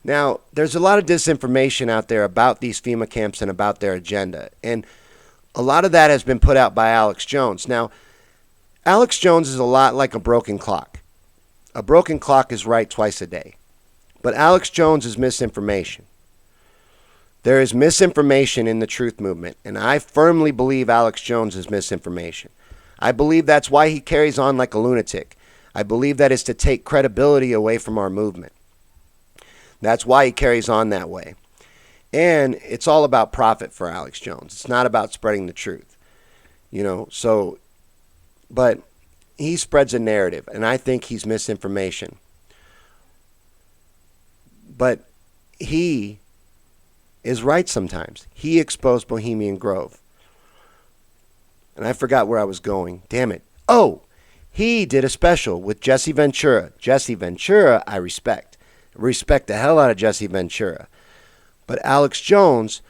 Now, there's a lot of disinformation out there about these FEMA camps and about their agenda. And a lot of that has been put out by Alex Jones. Now, Alex Jones is a lot like a broken clock. A broken clock is right twice a day. But Alex Jones is misinformation. There is misinformation in the truth movement, and I firmly believe Alex Jones is misinformation. I believe that's why he carries on like a lunatic. I believe that is to take credibility away from our movement. That's why he carries on that way. And it's all about profit for Alex Jones. It's not about spreading the truth. But he spreads a narrative, and I think he's misinformation. But he is right sometimes. He exposed Bohemian Grove. And I forgot where I was going. Damn it. Oh, he did a special with Jesse Ventura. Jesse Ventura, I respect. Respect the hell out of Jesse Ventura. But Alex Jones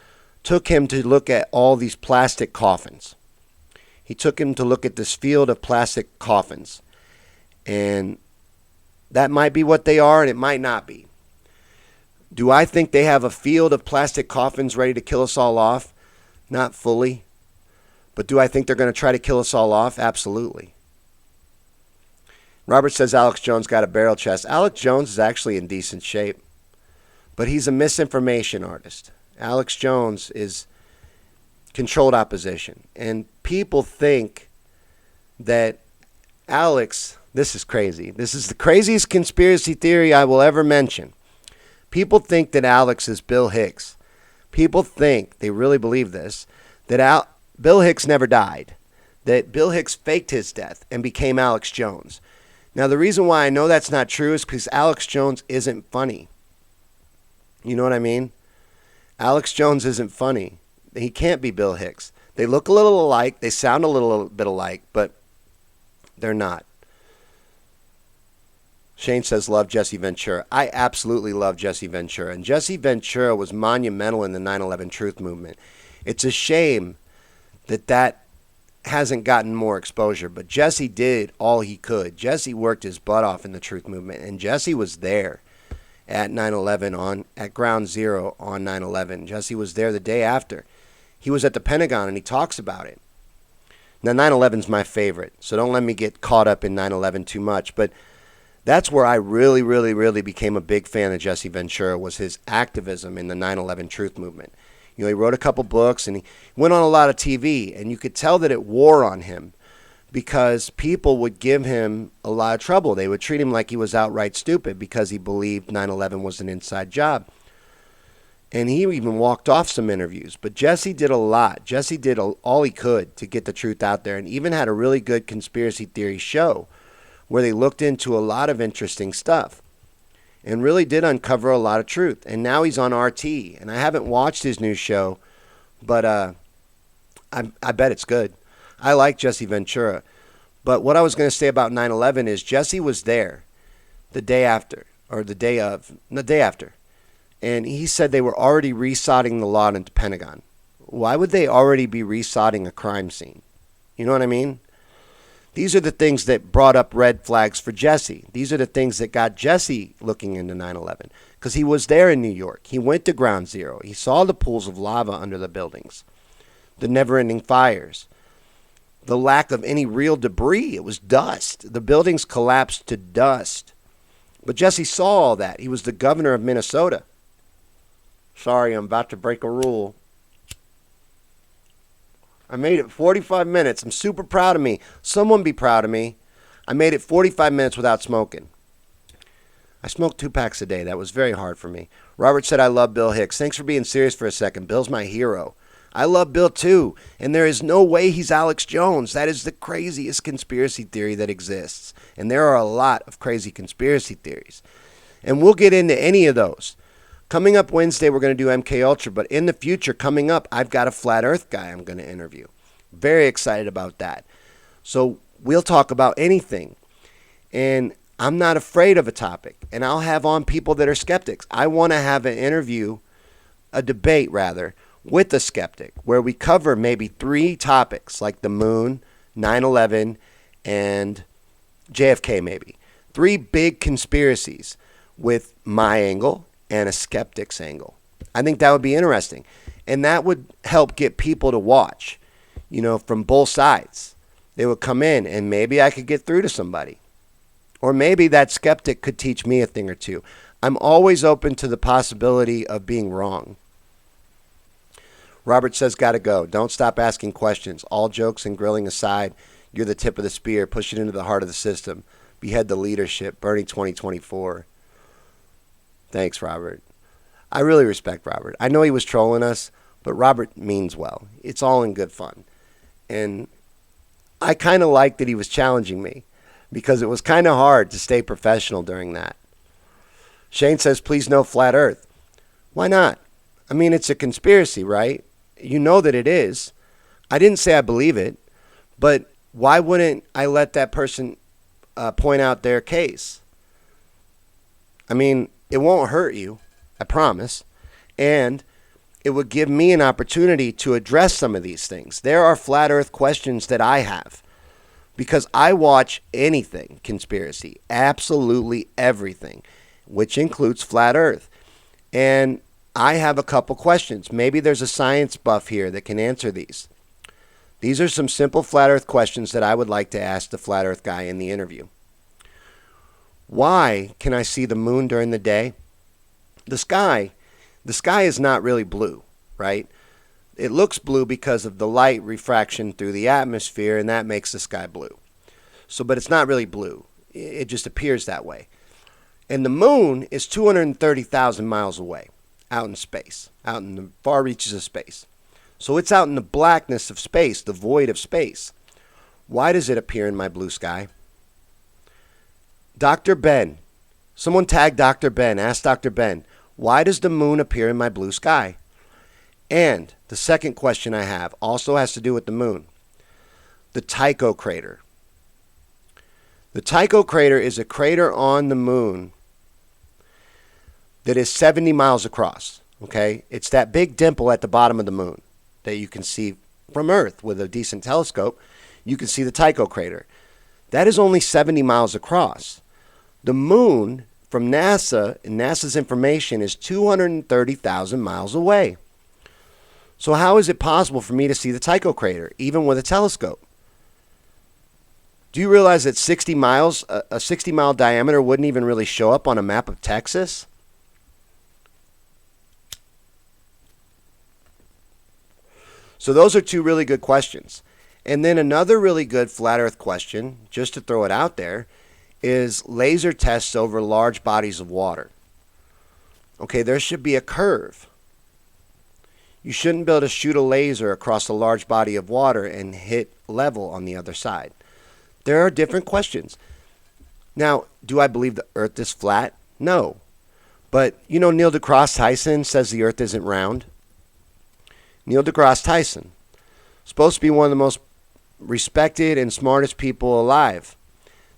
took him to look at all these plastic coffins. He took him to look at this field of plastic coffins. And that might be what they are, and it might not be. Do I think they have a field of plastic coffins ready to kill us all off? Not fully. But do I think they're going to try to kill us all off? Absolutely. Robert says Alex Jones got a barrel chest. Alex Jones is actually in decent shape. But he's a misinformation artist. Alex Jones is controlled opposition. And people think that Alex, this is crazy. This is the craziest conspiracy theory I will ever mention. People think that Alex is Bill Hicks. People think, they really believe this, that Bill Hicks never died. That Bill Hicks faked his death and became Alex Jones. Now, the reason why I know that's not true is because Alex Jones isn't funny. You know what I mean? Alex Jones isn't funny. He can't be Bill Hicks. They look a little alike. They sound a little bit alike, but they're not. Shane says, love Jesse Ventura. I absolutely love Jesse Ventura. And Jesse Ventura was monumental in the 9/11 truth movement. It's a shame that hasn't gotten more exposure. But Jesse did all he could. Jesse worked his butt off in the truth movement. And Jesse was there at 9/11 at Ground Zero on 9/11. Jesse was there the day after. He was at the Pentagon and he talks about it. Now 9/11's my favorite, so don't let me get caught up in 9/11 too much. But that's where I really, really, really became a big fan of Jesse Ventura, was his activism in the 9/11 truth movement. You know, he wrote a couple books and he went on a lot of TV, and you could tell that it wore on him because people would give him a lot of trouble. They would treat him like he was outright stupid because he believed 9/11 was an inside job. And he even walked off some interviews. But Jesse did a lot. Jesse did all he could to get the truth out there, and even had a really good conspiracy theory show where they looked into a lot of interesting stuff and really did uncover a lot of truth. And now he's on RT, and I haven't watched his new show, but I bet it's good. I like Jesse Ventura. But what I was going to say about 9/11 is Jesse was there the day after. And he said they were already resodding the lot at the Pentagon. Why would they already be resodding a crime scene? You know what I mean? These are the things that brought up red flags for Jesse. These are the things that got Jesse looking into 9/11. Because he was there in New York. He went to Ground Zero. He saw the pools of lava under the buildings. The never-ending fires. The lack of any real debris. It was dust. The buildings collapsed to dust. But Jesse saw all that. He was the governor of Minnesota. Sorry, I'm about to break a rule. I made it 45 minutes. I'm super proud of me. Someone be proud of me. I made it 45 minutes without smoking. I smoked 2 packs a day. That was very hard for me. Robert said, I love Bill Hicks. Thanks for being serious for a second. Bill's my hero. I love Bill too. And there is no way he's Alex Jones. That is the craziest conspiracy theory that exists. And there are a lot of crazy conspiracy theories. And we'll get into any of those. Coming up Wednesday, we're going to do MK Ultra, but in the future, coming up, I've got a flat earth guy I'm going to interview. Very excited about that. So we'll talk about anything. And I'm not afraid of a topic, and I'll have on people that are skeptics. I want to have an interview, a debate rather, with a skeptic where we cover maybe 3 topics like the moon, 9/11, and JFK maybe. 3 big conspiracies with my angle and a skeptic's angle. I think that would be interesting. And that would help get people to watch, from both sides. They would come in and maybe I could get through to somebody. Or maybe that skeptic could teach me a thing or two. I'm always open to the possibility of being wrong. Robert says, gotta go. Don't stop asking questions. All jokes and grilling aside, you're the tip of the spear. Push it into the heart of the system. Behead the leadership. Bernie 2024. Thanks, Robert. I really respect Robert. I know he was trolling us, but Robert means well. It's all in good fun. And I kind of liked that he was challenging me because it was kind of hard to stay professional during that. Shane says, please no flat earth. Why not? I mean, it's a conspiracy, right? You know that it is. I didn't say I believe it, but why wouldn't I let that person point out their case? I mean, it won't hurt you, I promise. And it would give me an opportunity to address some of these things. There are flat earth questions that I have because I watch anything conspiracy, absolutely everything, which includes flat earth. And I have a couple questions. Maybe there's a science buff here that can answer these. These are some simple flat earth questions that I would like to ask the flat earth guy in the interview. Why can I see the moon during the day? The sky is not really blue, right? It looks blue because of the light refraction through the atmosphere, and that makes the sky blue. But it's not really blue. It just appears that way. And the moon is 230,000 miles away, out in space, out in the far reaches of space. So it's out in the blackness of space, the void of space. Why does it appear in my blue sky? Dr. Ben. Someone tag Dr. Ben. Ask Dr. Ben, why does the moon appear in my blue sky? And the second question I have also has to do with the moon. The Tycho Crater. The Tycho Crater is a crater on the moon that is 70 miles across. Okay? It's that big dimple at the bottom of the moon that you can see from Earth with a decent telescope. You can see the Tycho Crater. That is only 70 miles across. The moon, from NASA, and NASA's information, is 230,000 miles away. So how is it possible for me to see the Tycho Crater, even with a telescope? Do you realize that 60 miles, a 60-mile diameter wouldn't even really show up on a map of Texas? So those are 2 really good questions. And then another really good flat earth question, just to throw it out there, is laser tests over large bodies of water. Okay, there should be a curve. You shouldn't be able to shoot a laser across a large body of water and hit level on the other side. There are different questions. Now, do I believe the earth is flat? No. But, Neil deGrasse Tyson says the earth isn't round. Neil deGrasse Tyson, supposed to be one of the most respected and smartest people alive.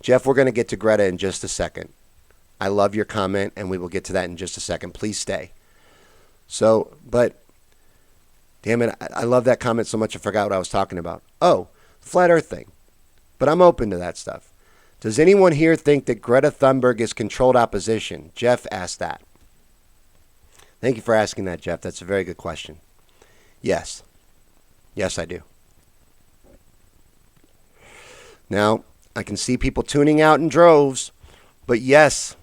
Jeff, we're going to get to Greta in just a second. I love your comment, and we will get to that in just a second. Please stay. But, damn it, I love that comment so much I forgot what I was talking about. Oh, flat earth thing. But I'm open to that stuff. Does anyone here think that Greta Thunberg is controlled opposition? Jeff asked that. Thank you for asking that, Jeff. That's a very good question. Yes. Yes, I do. Now, I can see people tuning out in droves, but yes,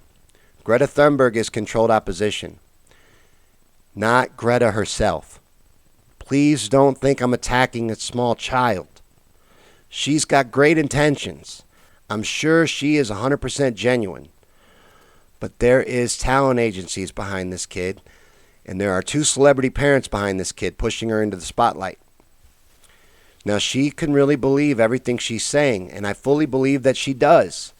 Greta Thunberg is controlled opposition. Not Greta herself. Please don't think I'm attacking a small child. She's got great intentions. I'm sure she is 100% genuine. But there is talent agencies behind this kid, and there are 2 celebrity parents behind this kid pushing her into the spotlight. Now, she can really believe everything she's saying, and I fully believe that she does.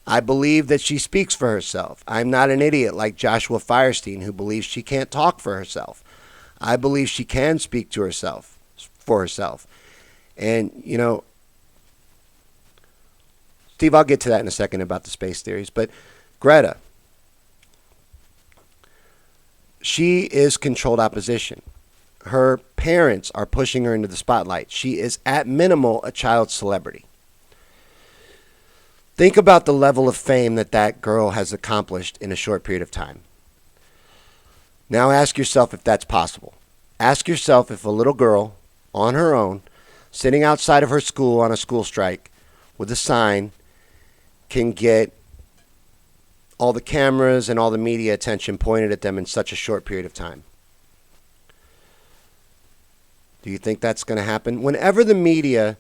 I believe that she speaks for herself. I'm not an idiot like Joshua Firestein who believes she can't talk for herself. I believe she can speak to herself, for herself. And, Steve, I'll get to that in a second about the space theories. But Greta, she is controlled opposition. Her parents are pushing her into the spotlight. She is, at minimal, a child celebrity. Think about the level of fame that girl has accomplished in a short period of time. Now ask yourself if that's possible. Ask yourself if a little girl, on her own, sitting outside of her school on a school strike with a sign, can get all the cameras and all the media attention pointed at them in such a short period of time. Do you think that's going to happen? Whenever the media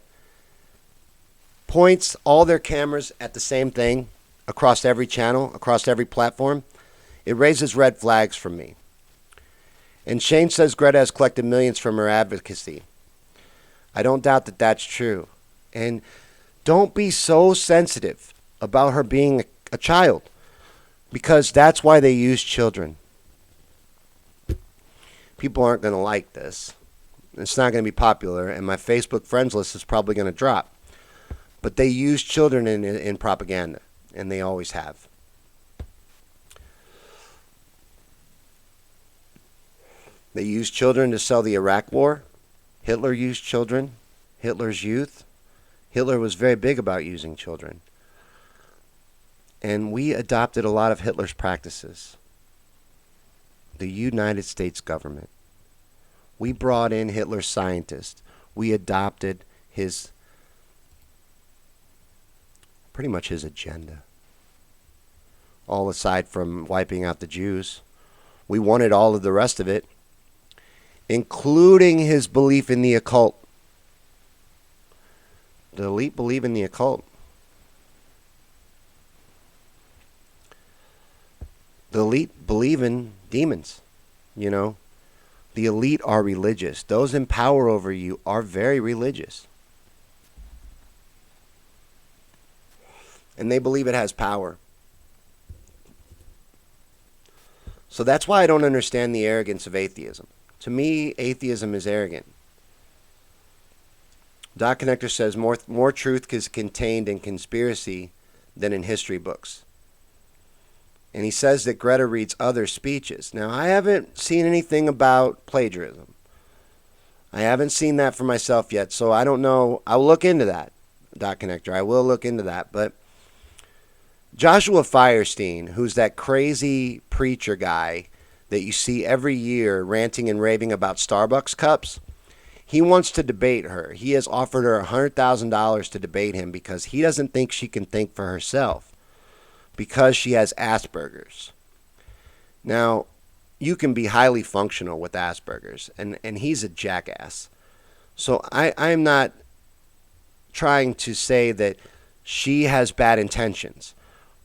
points all their cameras at the same thing across every channel, across every platform, it raises red flags for me. And Shane says Greta has collected millions from her advocacy. I don't doubt that that's true. And don't be so sensitive about her being a child, because that's why they use children. People aren't going to like this. It's not going to be popular, and my Facebook friends list is probably going to drop. But they use children in propaganda, and they always have. They used children to sell the Iraq War. Hitler used children. Hitler's youth. Hitler was very big about using children. And we adopted a lot of Hitler's practices. The United States government. We brought in Hitler's scientists. We adopted pretty much his agenda. All aside from wiping out the Jews. We wanted all of the rest of it, including his belief in the occult. The elite believe in the occult. The elite believe in demons, you know. The elite are religious. Those in power over you are very religious. And they believe it has power. So that's why I don't understand the arrogance of atheism. To me, atheism is arrogant. Dot Connector says more truth is contained in conspiracy than in history books. And he says that Greta reads other speeches. Now, I haven't seen anything about plagiarism. I haven't seen that for myself yet, so I don't know. I'll look into that, Dot Connector. I will look into that. But Joshua Firestein, who's that crazy preacher guy that you see every year ranting and raving about Starbucks cups, he wants to debate her. He has offered her $100,000 to debate him because he doesn't think she can think for herself, because she has Asperger's. Now, you can be highly functional with Asperger's, and he's a jackass. So I'm not trying to say that she has bad intentions,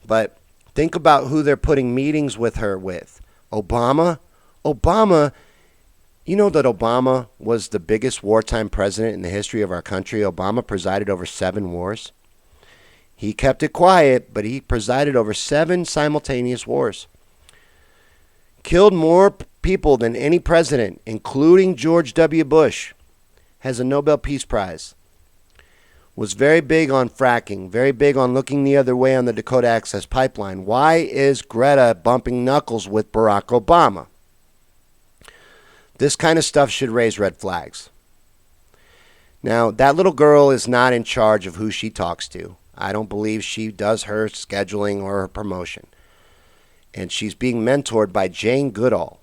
but think about who they're putting meetings with her with. Obama, you know that Obama was the biggest wartime president in the history of our country. Obama presided over 7 wars. He kept it quiet, but he presided over 7 simultaneous wars. Killed more people than any president, including George W. Bush. Has a Nobel Peace Prize. Was very big on fracking, very big on looking the other way on the Dakota Access Pipeline. Why is Greta bumping knuckles with Barack Obama? This kind of stuff should raise red flags. Now, that little girl is not in charge of who she talks to. I don't believe she does her scheduling or her promotion. And she's being mentored by Jane Goodall.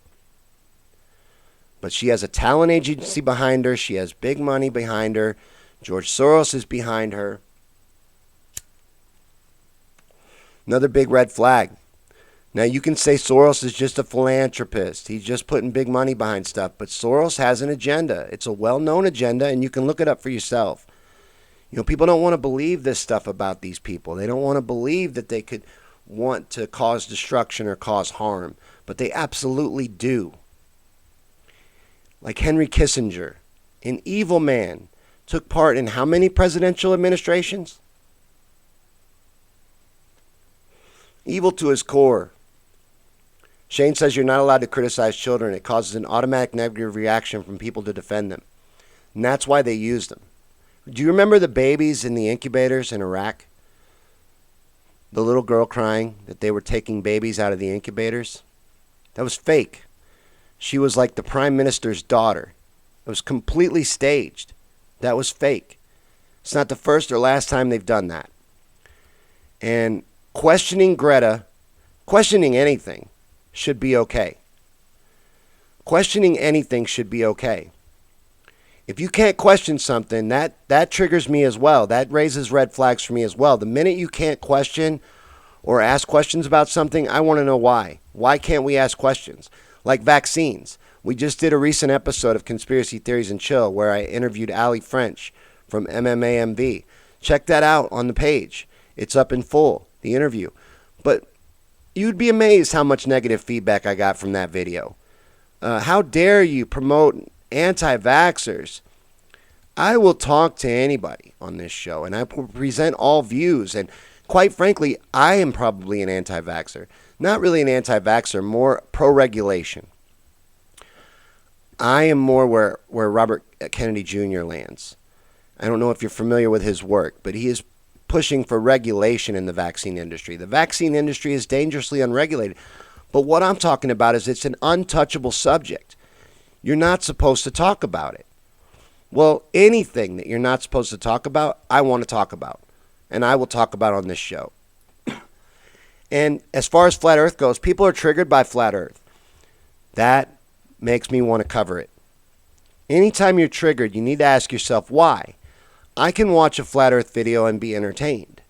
But she has a talent agency behind her. She has big money behind her. George Soros is behind her. Another big red flag. Now, you can say Soros is just a philanthropist. He's just putting big money behind stuff. But Soros has an agenda. It's a well-known agenda, and you can look it up for yourself. You know, people don't want to believe this stuff about these people. They don't want to believe that they could want to cause destruction or cause harm. But they absolutely do. Like Henry Kissinger, an evil man, took part in how many presidential administrations? Evil to his core. Shane says you're not allowed to criticize children. It causes an automatic negative reaction from people to defend them. And that's why they use them. Do you remember the babies in the incubators in Iraq? the little girl crying that they were taking babies out of the incubators, that was fake. She was like the prime minister's daughter. It was completely staged. That was fake. It's not the first or last time they've done that. And questioning Greta, questioning anything, should be okay. Questioning anything should be okay. If you can't question something, that triggers me as well. That raises red flags for me as well. The minute you can't question or ask questions about something, I want to know why. Why can't we ask questions? Like vaccines. We just did a recent episode of Conspiracy Theories and Chill where I interviewed Ali French from MMAMV. Check that out on the page. It's up in full, the interview. But you'd be amazed how much negative feedback I got from that video. How dare you promote anti-vaxxers? I will talk to anybody on this show, and I will present all views. And quite frankly, I am probably an anti-vaxxer. Not really an anti-vaxxer, more pro-regulation. I am more where Robert Kennedy Jr. lands. I don't know if you're familiar with his work, but he is pushing for regulation in the vaccine industry. The vaccine industry is dangerously unregulated. But what I'm talking about is it's an untouchable subject. You're not supposed to talk about it. Well, anything that you're not supposed to talk about, I want to talk about. And I will talk about on this show. And as far as flat earth goes, people are triggered by flat earth. That makes me want to cover it. Anytime you're triggered, you need to ask yourself why. I can watch a flat earth video and be entertained.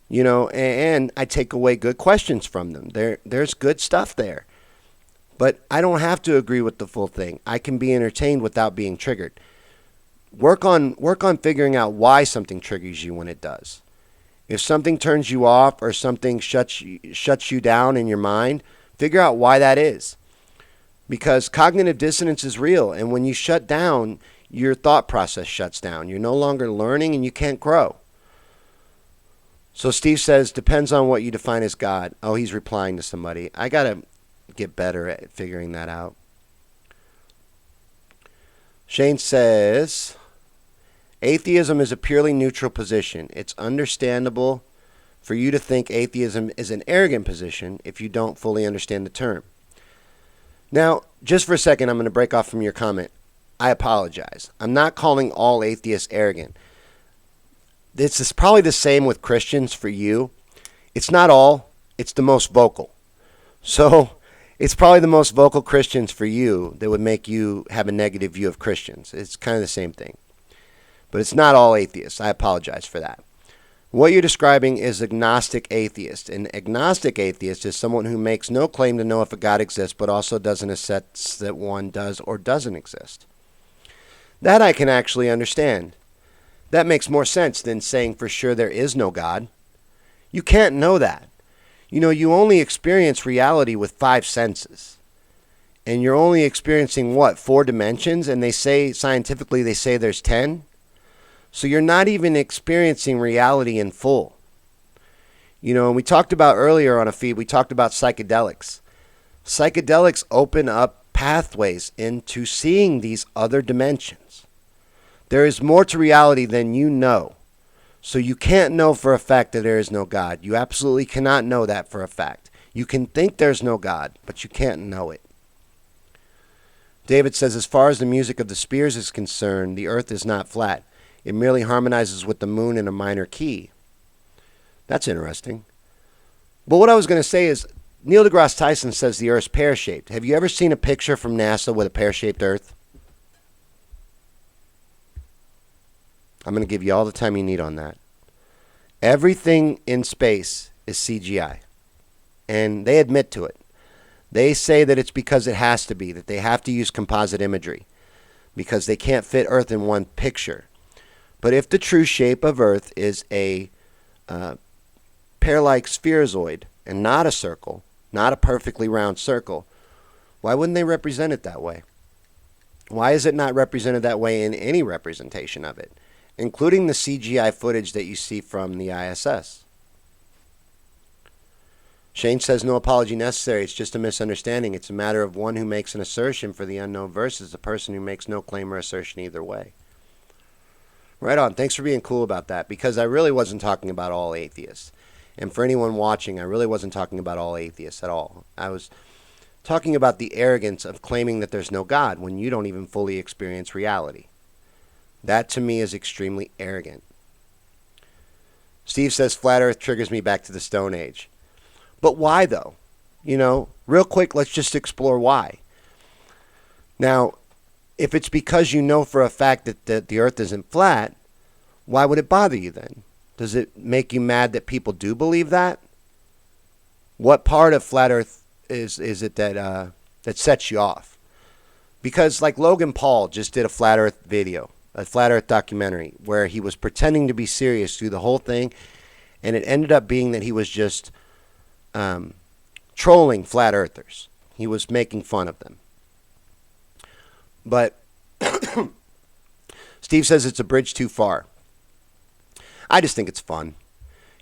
You know, and I take away good questions from them. There's good stuff there. But I don't have to agree with the full thing. I can be entertained without being triggered. Work on figuring out why something triggers you when it does. If something turns you off or something shuts you down in your mind, figure out why that is. Because cognitive dissonance is real, and when you shut down, your thought process shuts down. You're no longer learning and you can't grow. So Steve says, depends on what you define as God. Oh, he's replying to somebody. I got to get better at figuring that out. Shane says, atheism is a purely neutral position. It's understandable for you to think atheism is an arrogant position if you don't fully understand the term. Now, just for a second, I'm going to break off from your comment. I apologize. I'm not calling all atheists arrogant. This is probably the same with Christians for you. It's not all. It's the most vocal. So it's probably the most vocal Christians for you that would make you have a negative view of Christians. It's kind of the same thing. But it's not all atheists. I apologize for that. What you're describing is agnostic atheist. An agnostic atheist is someone who makes no claim to know if a God exists, but also doesn't assess that one does or doesn't exist. That I can actually understand. That makes more sense than saying for sure there is no God. You can't know that. You know, you only experience reality with 5 senses. And you're only experiencing, 4 dimensions? And they say, scientifically, they say there's 10. So you're not even experiencing reality in full. You know, and we talked about earlier on a feed, we talked about psychedelics. Psychedelics open up pathways into seeing these other dimensions. There is more to reality than you know. So you can't know for a fact that there is no God. You absolutely cannot know that for a fact. You can think there's no God, but you can't know it. David says, as far as the music of the Spears is concerned, the earth is not flat. It merely harmonizes with the moon in a minor key. That's interesting. But what I was going to say is, Neil deGrasse Tyson says the earth's pear-shaped. Have you ever seen a picture from NASA with a pear-shaped earth? I'm going to give you all the time you need on that. Everything in space is CGI. And they admit to it. They say that it's because it has to be, that they have to use composite imagery because they can't fit Earth in one picture. But if the true shape of Earth is a pear-like spheroid and not a circle, not a perfectly round circle, why wouldn't they represent it that way? Why is it not represented that way in any representation of it, including the CGI footage that you see from the ISS? Shane says, no apology necessary. It's just a misunderstanding. It's a matter of one who makes an assertion for the unknown versus the person who makes no claim or assertion either way. Right on. Thanks for being cool about that, because I really wasn't talking about all atheists. And for anyone watching, I really wasn't talking about all atheists at all. I was talking about the arrogance of claiming that there's no God when you don't even fully experience reality. That to me is extremely arrogant. Steve says flat earth triggers me back to the Stone Age. But why though? Real quick, let's just explore why. Now, if it's because you know for a fact that the earth isn't flat, why would it bother you then? Does it make you mad that people do believe that? What part of flat earth is it that sets you off? Because like Logan Paul just did a flat earth video, a flat earth documentary, where he was pretending to be serious through the whole thing, and it ended up being that he was just trolling flat earthers. He was making fun of them. But Steve says it's a bridge too far. I just think it's fun.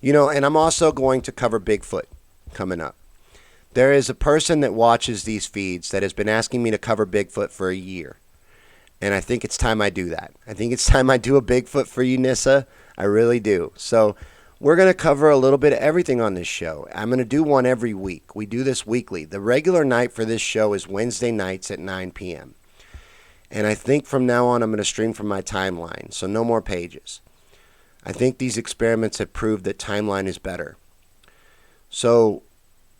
And I'm also going to cover Bigfoot coming up. There is a person that watches these feeds that has been asking me to cover Bigfoot for a year. And I think it's time I do that. I think it's time I do a Bigfoot for you, Nissa. I really do. So we're going to cover a little bit of everything on this show. I'm going to do one every week. We do this weekly. The regular night for this show is Wednesday nights at 9 p.m. And I think from now on I'm going to stream from my timeline, so no more pages. I think these experiments have proved that timeline is better. So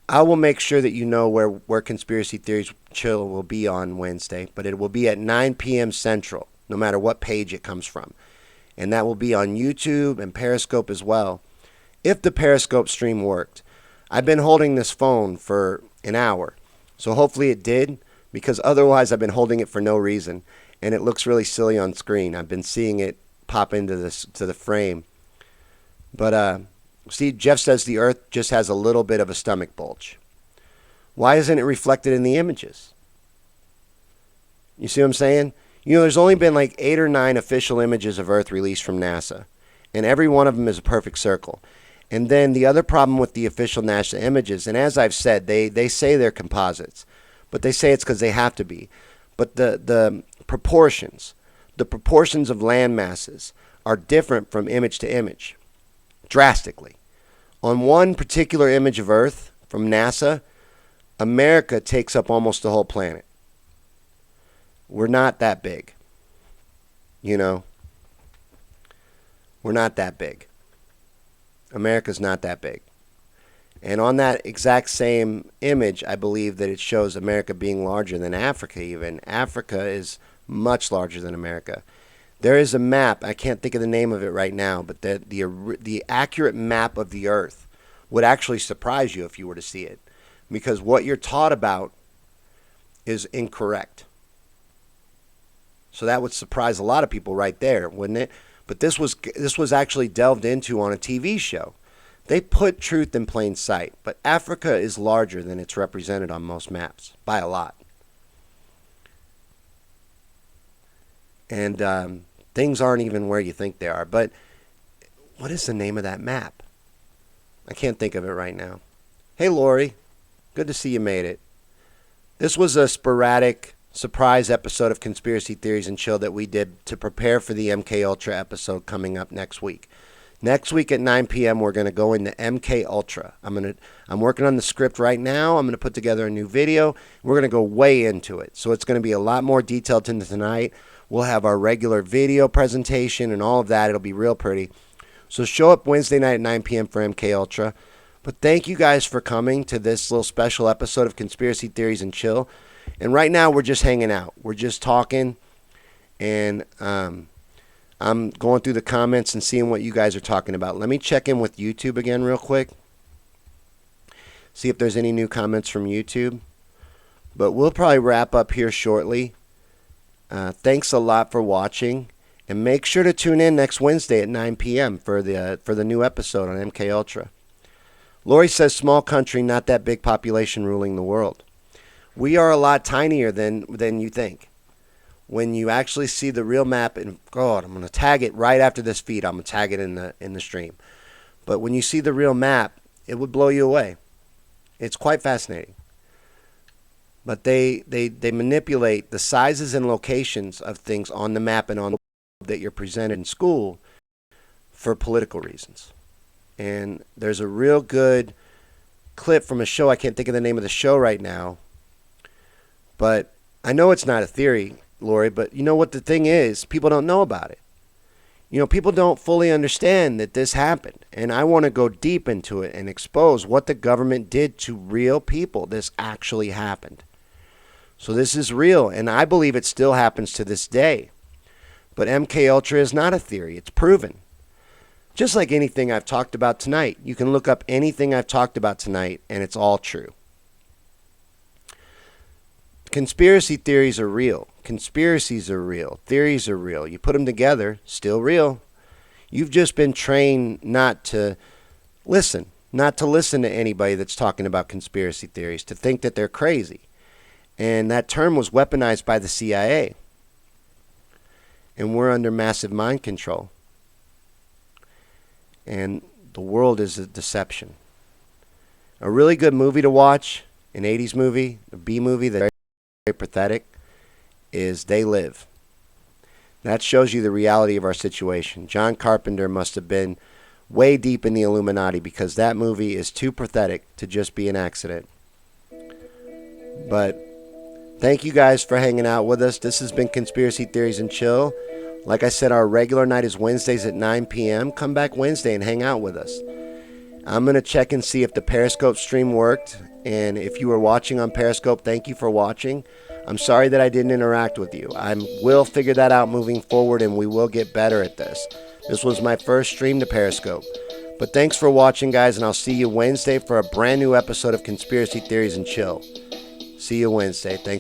I will make sure that you know where Conspiracy Theories Chill will be on Wednesday, but it will be at 9 p.m. Central, no matter what page it comes from. And that will be on YouTube and Periscope as well, if the Periscope stream worked. I've been holding this phone for an hour, so hopefully it did, because otherwise I've been holding it for no reason, and it looks really silly on screen. I've been seeing it pop into the frame. But see, Jeff says the Earth just has a little bit of a stomach bulge. Why isn't it reflected in the images? You see what I'm saying? There's only been like 8 or 9 official images of Earth released from NASA, and every one of them is a perfect circle. And then the other problem with the official NASA images, and as I've said, they say they're composites, but they say it's because they have to be. But the proportions of land masses are different from image to image, drastically. On one particular image of Earth from NASA, America takes up almost the whole planet. We're not that big. We're not that big. America's not that big. And on that exact same image, I believe that it shows America being larger than Africa even. Africa is much larger than America. There is a map, I can't think of the name of it right now, but the accurate map of the Earth would actually surprise you if you were to see it. Because what you're taught about is incorrect. So that would surprise a lot of people right there, wouldn't it? But this was actually delved into on a TV show. They put truth in plain sight, but Africa is larger than it's represented on most maps, by a lot. And things aren't even where you think they are. But what is the name of that map? I can't think of it right now. Hey, Lori. Good to see you made it. This was a sporadic surprise episode of Conspiracy Theories and Chill that we did to prepare for the MK Ultra episode coming up next week. Next week at 9 p.m. we're going to go into MK Ultra. I'm working on the script right now. I'm going to put together a new video. We're going to go way into it. So it's going to be a lot more detailed than tonight. We'll have our regular video presentation and all of that. It'll be real pretty. So show up Wednesday night at 9 p.m. for MK Ultra. But thank you guys for coming to this little special episode of Conspiracy Theories and Chill. And right now we're just hanging out. We're just talking. And I'm going through the comments and seeing what you guys are talking about. Let me check in with YouTube again real quick. See if there's any new comments from YouTube. But we'll probably wrap up here shortly. Thanks a lot for watching. And make sure to tune in next Wednesday at 9 p.m. for the new episode on MK Ultra. Lori says, small country, not that big population ruling the world. We are a lot tinier than you think. When you actually see the real map, and God, I'm going to tag it right after this feed. I'm going to tag it in the stream. But when you see the real map, it would blow you away. It's quite fascinating. But they manipulate the sizes and locations of things on the map and on the that you're presented in school for political reasons. And there's a real good clip from a show. I can't think of the name of the show right now. But I know it's not a theory, Lori, but you know what the thing is? People don't know about it. People don't fully understand that this happened. And I want to go deep into it and expose what the government did to real people. This actually happened. So this is real, and I believe it still happens to this day. But MKUltra is not a theory. It's proven. Just like anything I've talked about tonight. You can look up anything I've talked about tonight, and it's all true. Conspiracy theories are real. Conspiracies are real. Theories are real. You put them together, still real. You've just been trained not to listen to anybody that's talking about conspiracy theories, to think that they're crazy. And that term was weaponized by the CIA. And we're under massive mind control. And the world is a deception. A really good movie to watch, an 80s movie, a B movie that's very pathetic, is They Live. That shows you the reality of our situation. John Carpenter must have been way deep in the Illuminati, because that movie is too pathetic to just be an accident. But thank you guys for hanging out with us. This has been Conspiracy Theories and Chill. Like I said, our regular night is Wednesdays at 9 p.m. Come back Wednesday and hang out with us. I'm going to check and see if the Periscope stream worked. And if you were watching on Periscope, thank you for watching. I'm sorry that I didn't interact with you. I will figure that out moving forward, and we will get better at this. This was my first stream to Periscope. But thanks for watching, guys, and I'll see you Wednesday for a brand new episode of Conspiracy Theories and Chill. See you Wednesday. Thanks.